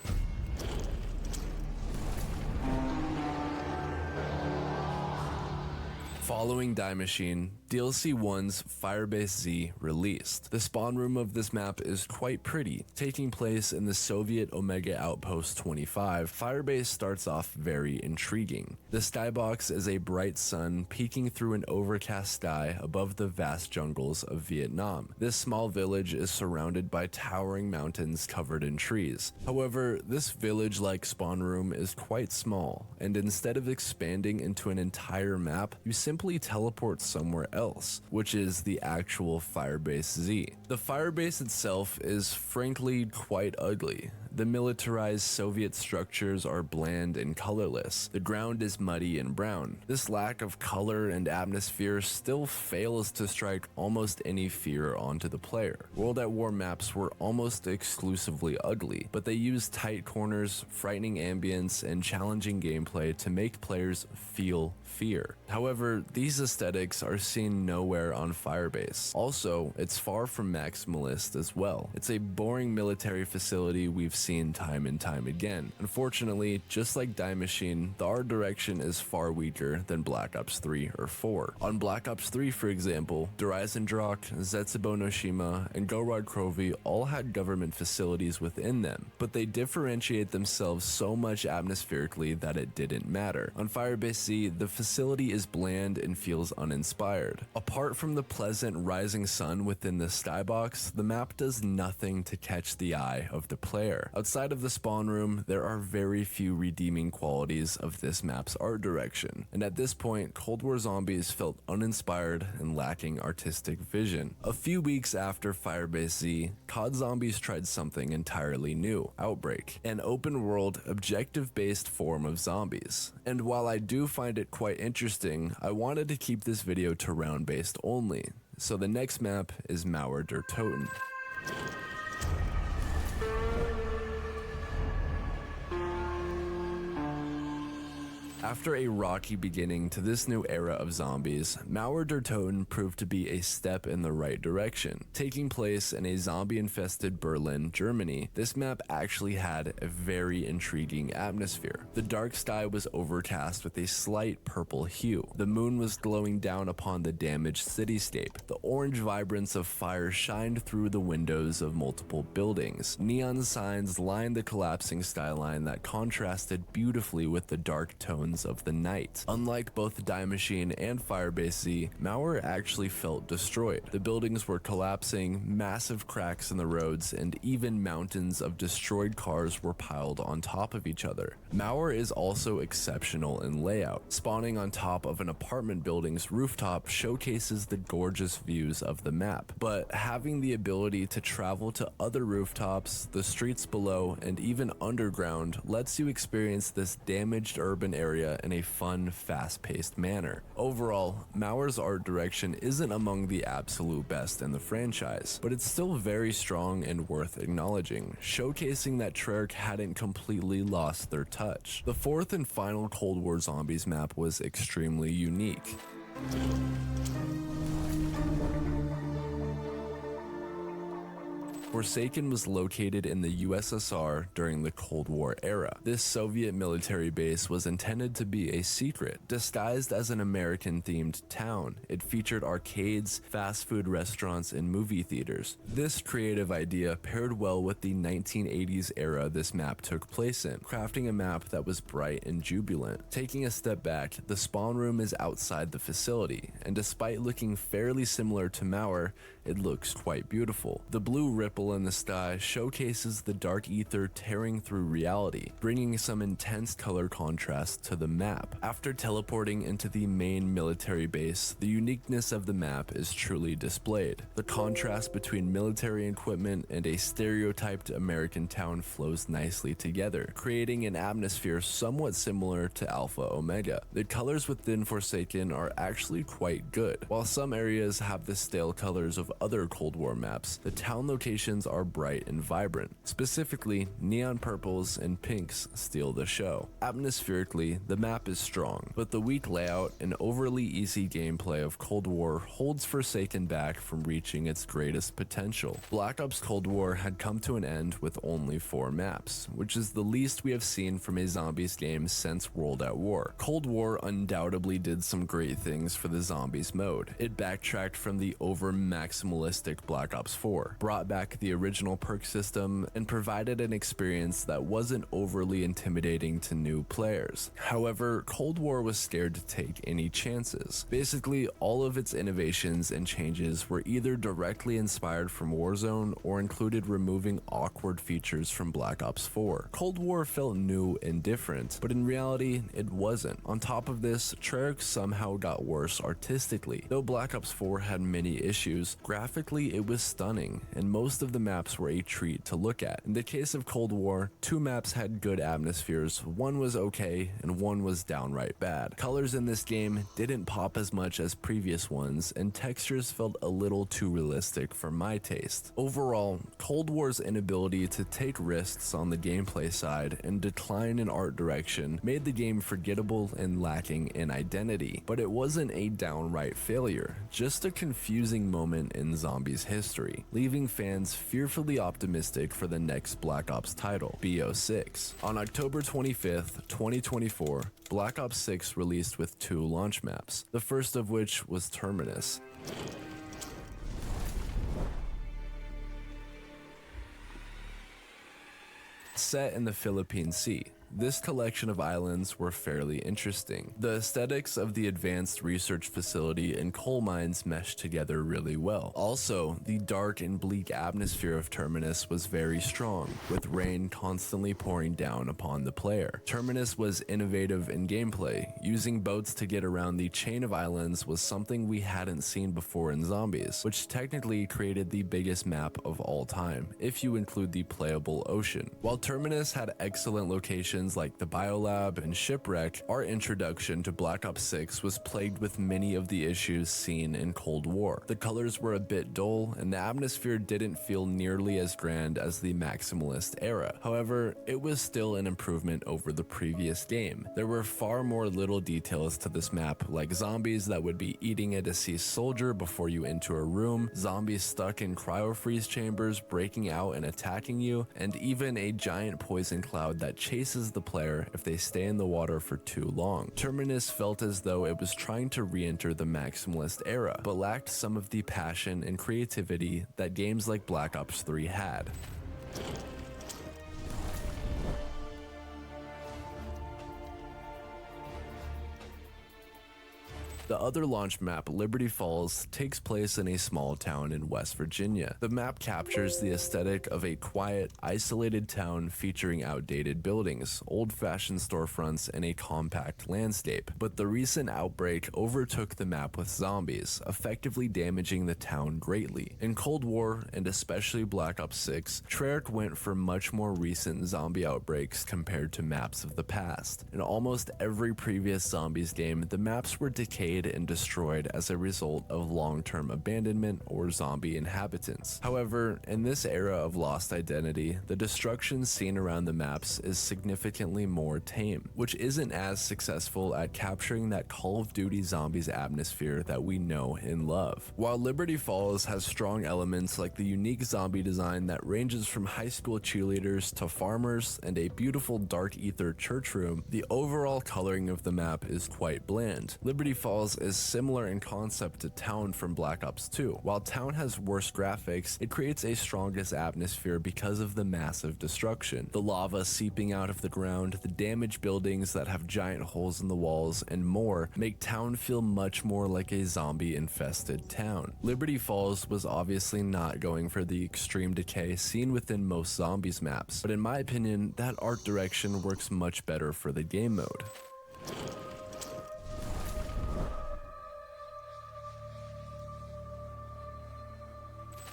Following Die Machine, DLC 1's Firebase Z released. The spawn room of this map is quite pretty. Taking place in the Soviet Omega Outpost 25, Firebase starts off very intriguing. The skybox is a bright sun peeking through an overcast sky above the vast jungles of Vietnam. This small village is surrounded by towering mountains covered in trees. However, this village-like spawn room is quite small, and instead of expanding into an entire map, you simply teleport somewhere else, which is the actual Firebase Z. The Firebase itself is frankly quite ugly. The militarized Soviet structures are bland and colorless. The ground is muddy and brown. This lack of color and atmosphere still fails to strike almost any fear onto the player. World at War maps were almost exclusively ugly, but they used tight corners, frightening ambience, and challenging gameplay to make players feel fear. However, these aesthetics are seen nowhere on Firebase. Also, it's far from maximalist as well. It's a boring military facility we've seen time and time again. Unfortunately, just like Die Machine, the art direction is far weaker than Black Ops 3 or 4. On Black Ops 3, for example, Dreisendrach, Zetsubo no Shima, and Gorod Krovi all had government facilities within them, but they differentiate themselves so much atmospherically that it didn't matter. On Firebase Z, the facility is bland and feels uninspired. Apart from the pleasant rising sun within the skybox, the map does nothing to catch the eye of the player. Outside of the spawn room, there are very few redeeming qualities of this map's art direction, and at this point, Cold War Zombies felt uninspired and lacking artistic vision. A few weeks after Firebase Z, COD Zombies tried something entirely new, Outbreak, an open-world, objective-based form of zombies. And while I do find it quite interesting, I wanted to keep this video to round-based only, so the next map is Mauer der Toten. After a rocky beginning to this new era of zombies, Mauer der Toten proved to be a step in the right direction. Taking place in a zombie-infested Berlin, Germany, this map actually had a very intriguing atmosphere. The dark sky was overcast with a slight purple hue. The moon was glowing down upon the damaged cityscape. The orange vibrance of fire shined through the windows of multiple buildings. Neon signs lined the collapsing skyline that contrasted beautifully with the dark tones Legions of the Night. Unlike both Die Machine and Firebase Z, Mauer actually felt destroyed. The buildings were collapsing, massive cracks in the roads, and even mountains of destroyed cars were piled on top of each other. Mauer is also exceptional in layout. Spawning on top of an apartment building's rooftop showcases the gorgeous views of the map, but having the ability to travel to other rooftops, the streets below, and even underground lets you experience this damaged urban area in a fun, fast-paced manner. Overall, Mauer's art direction isn't among the absolute best in the franchise, but it's still very strong and worth acknowledging, showcasing that Treyarch hadn't completely lost their touch. The fourth and final Cold War Zombies map was extremely unique. Forsaken was located in the USSR during the Cold War era. This Soviet military base was intended to be a secret, disguised as an American-themed town. It featured arcades, fast food restaurants, and movie theaters. This creative idea paired well with the 1980s era this map took place in, crafting a map that was bright and jubilant. Taking a step back, the spawn room is outside the facility, and despite looking fairly similar to Mauer, it looks quite beautiful. The blue ripple in the sky showcases the dark ether tearing through reality, bringing some intense color contrast to the map. After teleporting into the main military base, the uniqueness of the map is truly displayed. The contrast between military equipment and a stereotyped American town flows nicely together, creating an atmosphere somewhat similar to Alpha Omega. The colors within Forsaken are actually quite good. While some areas have the stale colors of other Cold War maps, the town locations are bright and vibrant. Specifically, neon purples and pinks steal the show. Atmospherically, the map is strong, but the weak layout and overly easy gameplay of Cold War holds Forsaken back from reaching its greatest potential. Black Ops Cold War had come to an end with only 4 maps, which is the least we have seen from a zombies game since World at War. Cold War undoubtedly did some great things for the zombies mode. It backtracked from the over-maximalistic Black Ops 4, brought back the original perk system, and provided an experience that wasn't overly intimidating to new players. However, Cold War was scared to take any chances. Basically, all of its innovations and changes were either directly inspired from Warzone or included removing awkward features from Black Ops 4. Cold War felt new and different, but in reality, it wasn't. On top of this, Treyarch somehow got worse artistically. Though Black Ops 4 had many issues, graphically it was stunning, and most of the maps were a treat to look at. In the case of Cold War, 2 maps had good atmospheres, one was okay, and one was downright bad. Colors in this game didn't pop as much as previous ones, and textures felt a little too realistic for my taste. Overall, Cold War's inability to take risks on the gameplay side and decline in art direction made the game forgettable and lacking in identity. But it wasn't a downright failure, just a confusing moment in zombies history, leaving fans fearfully optimistic for the next Black Ops title, BO3. On October 25th, 2024, Black Ops 6 released with 2 launch maps, the first of which was Terminus. Set in the Philippine Sea, this collection of islands were fairly interesting. The aesthetics of the advanced research facility and coal mines meshed together really well. Also, the dark and bleak atmosphere of Terminus was very strong, with rain constantly pouring down upon the player. Terminus was innovative in gameplay. Using boats to get around the chain of islands was something we hadn't seen before in Zombies, which technically created the biggest map of all time, if you include the playable ocean. While Terminus had excellent locations like the Biolab and Shipwreck, our introduction to Black Ops 6 was plagued with many of the issues seen in Cold War. The colors were a bit dull, and the atmosphere didn't feel nearly as grand as the Maximalist era. However, it was still an improvement over the previous game. There were far more little details to this map, like zombies that would be eating a deceased soldier before you enter a room, zombies stuck in cryo-freeze chambers breaking out and attacking you, and even a giant poison cloud that chases the player if they stay in the water for too long. Terminus felt as though it was trying to re-enter the Maximalist era, but lacked some of the passion and creativity that games like Black Ops 3 had. The other launch map, Liberty Falls, takes place in a small town in West Virginia. The map captures the aesthetic of a quiet, isolated town featuring outdated buildings, old-fashioned storefronts, and a compact landscape. But the recent outbreak overtook the map with zombies, effectively damaging the town greatly. In Cold War, and especially Black Ops 6, Treyarch went for much more recent zombie outbreaks compared to maps of the past. In almost every previous zombies game, the maps were decayed and destroyed as a result of long-term abandonment or zombie inhabitants. However, in this era of lost identity, the destruction seen around the maps is significantly more tame, which isn't as successful at capturing that Call of Duty Zombies atmosphere that we know and love. While Liberty Falls has strong elements like the unique zombie design that ranges from high school cheerleaders to farmers and a beautiful dark ether church room, the overall coloring of the map is quite bland. Liberty Falls is similar in concept to Town from Black Ops 2. While Town has worse graphics, it creates a strongest atmosphere because of the massive destruction. The lava seeping out of the ground, the damaged buildings that have giant holes in the walls, and more make Town feel much more like a zombie-infested town. Liberty Falls was obviously not going for the extreme decay seen within most zombies maps, but in my opinion, that art direction works much better for the game mode.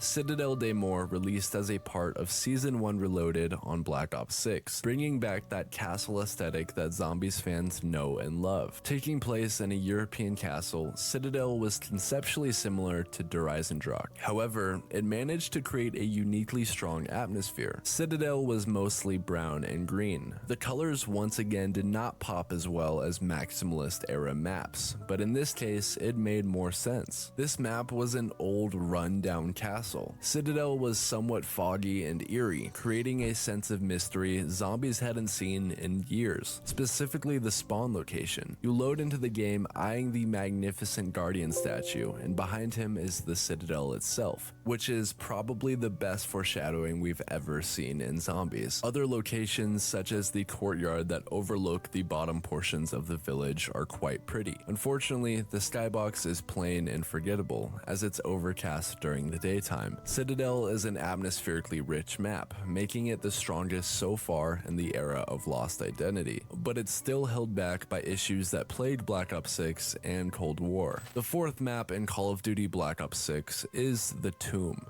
Citadel des Morts released as a part of Season 1 Reloaded on Black Ops 6, bringing back that castle aesthetic that zombies fans know and love. Taking place in a European castle, Citadel was conceptually similar to Der Eisendrache. However, it managed to create a uniquely strong atmosphere. Citadel was mostly brown and green. The colors once again did not pop as well as Maximalist era maps, but in this case, it made more sense. This map was an old run-down castle. Citadel was somewhat foggy and eerie, creating a sense of mystery zombies hadn't seen in years, specifically the spawn location. You load into the game eyeing the magnificent Guardian statue, and behind him is the Citadel itself, which is probably the best foreshadowing we've ever seen in zombies. Other locations, such as the courtyard that overlook the bottom portions of the village, are quite pretty. Unfortunately, the skybox is plain and forgettable, as it's overcast during the daytime. Citadel is an atmospherically rich map, making it the strongest so far in the era of Lost Identity, but it's still held back by issues that plagued Black Ops 6 and Cold War. The fourth map in Call of Duty Black Ops 6 is the Tomb.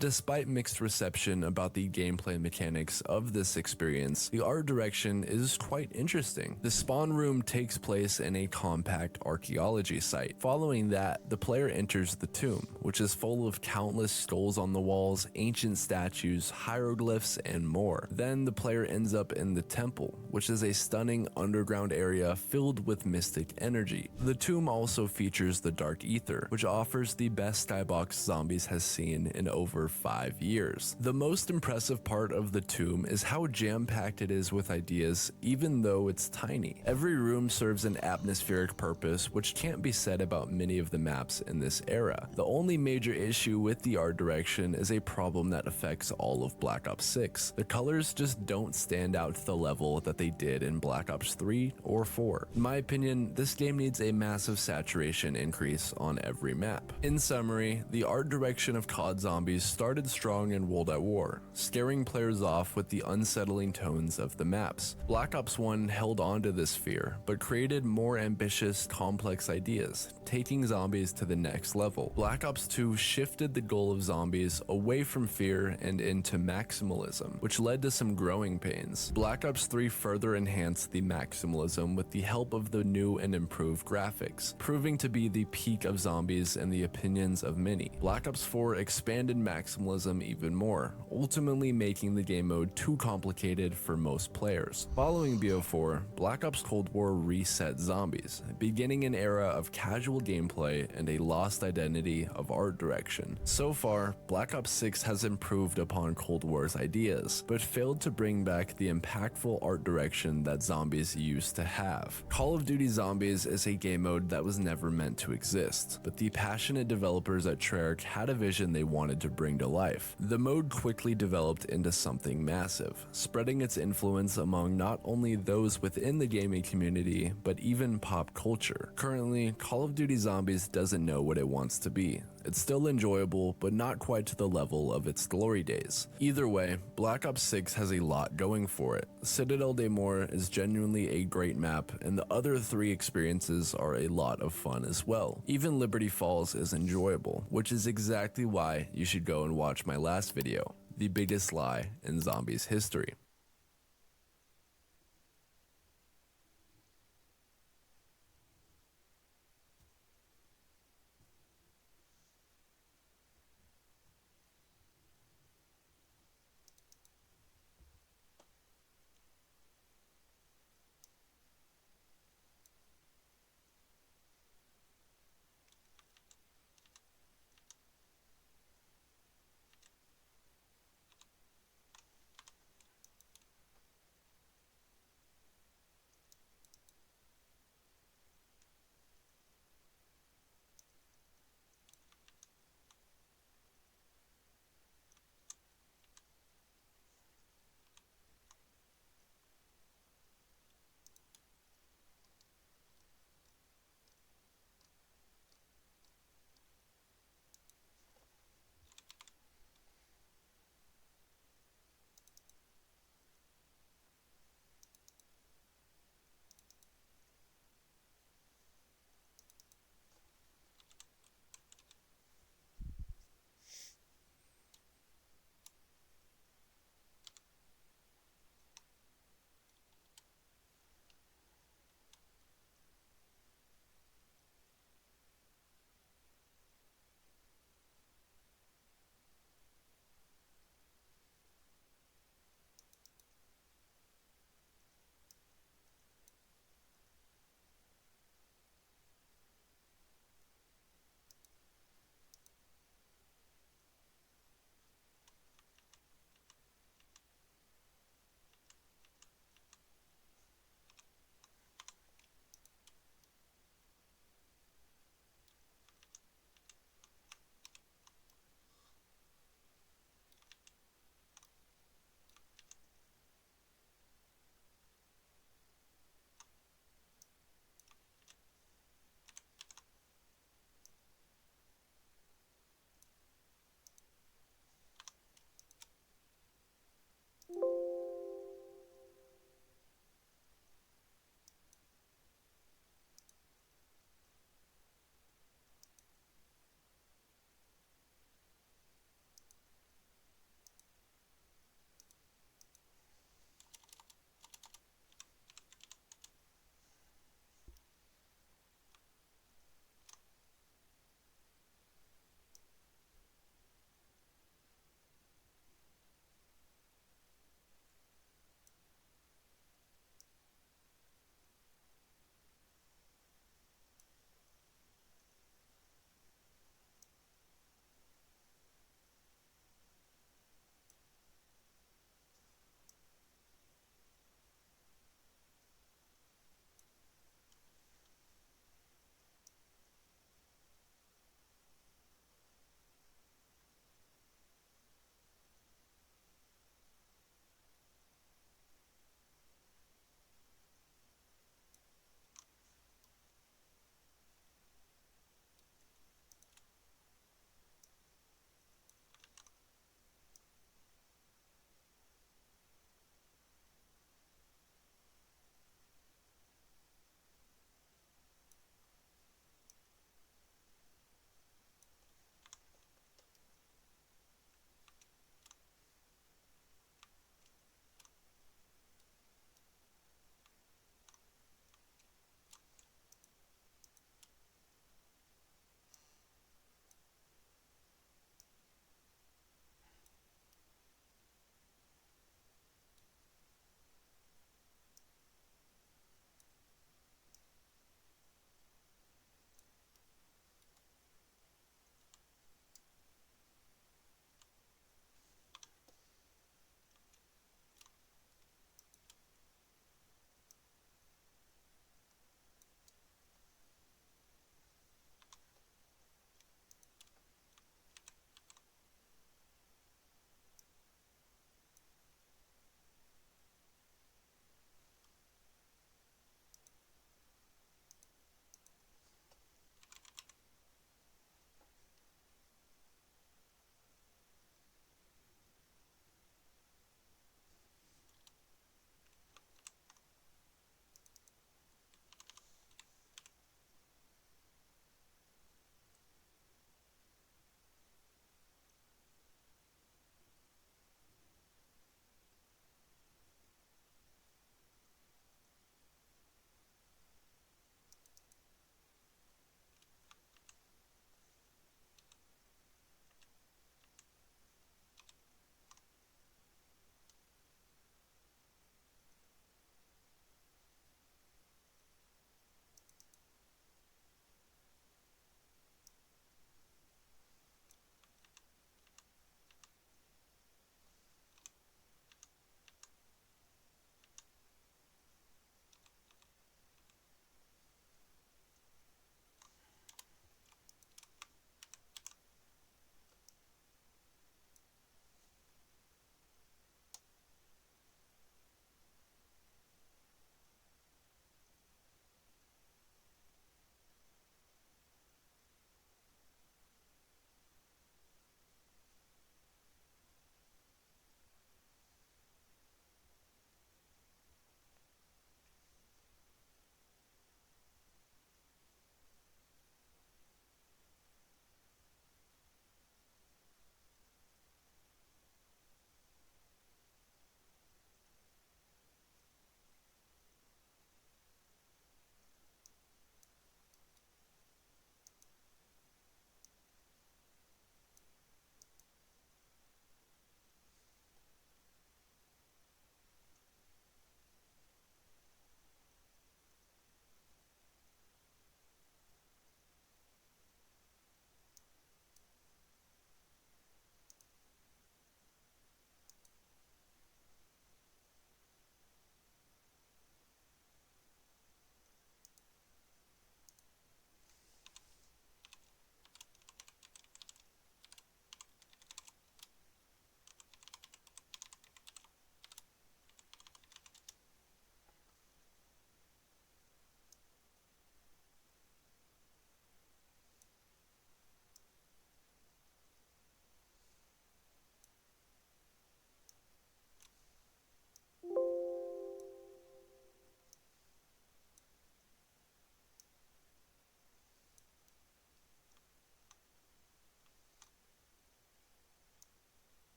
Despite mixed reception about the gameplay mechanics of this experience, the art direction is quite interesting. The spawn room takes place in a compact archaeology site. Following that, the player enters the tomb, which is full of countless skulls on the walls, ancient statues, hieroglyphs, and more. Then the player ends up in the temple, which is a stunning underground area filled with mystic energy. The tomb also features the dark ether, which offers the best skybox zombies has seen in over 5 years. The most impressive part of the tomb is how jam-packed it is with ideas, even though it's tiny. Every room serves an atmospheric purpose, which can't be said about many of the maps in this era. The only major issue with the art direction is a problem that affects all of Black Ops 6. The colors just don't stand out to the level that they did in Black Ops 3 or 4. In my opinion, this game needs a massive saturation increase on every map. In summary, the art direction of COD Zombies started strong in World at War, scaring players off with the unsettling tones of the maps. Black Ops 1 held on to this fear, but created more ambitious, complex ideas, taking zombies to the next level. Black Ops 2 shifted the goal of zombies away from fear and into maximalism, which led to some growing pains. Black Ops 3 further enhanced the maximalism with the help of the new and improved graphics, proving to be the peak of zombies in the opinions of many. Black Ops 4 expanded maximalism even more, ultimately making the game mode too complicated for most players. Following BO4, Black Ops Cold War reset zombies, beginning an era of casual gameplay and a lost identity of art direction. So far, Black Ops 6 has improved upon Cold War's ideas, but failed to bring back the impactful art direction that zombies used to have. Call of Duty Zombies is a game mode that was never meant to exist, but the passionate developers at Treyarch had a vision they wanted to bring bring to life. The mode quickly developed into something massive, spreading its influence among not only those within the gaming community, but even pop culture. Currently, Call of Duty Zombies doesn't know what it wants to be. It's still enjoyable, but not quite to the level of its glory days. Either way, Black Ops 6 has a lot going for it. Citadel des Morts is genuinely a great map, and the other 3 experiences are a lot of fun as well. Even Liberty Falls is enjoyable, which is exactly why you should go and watch my last video, The Biggest Lie in Zombies History.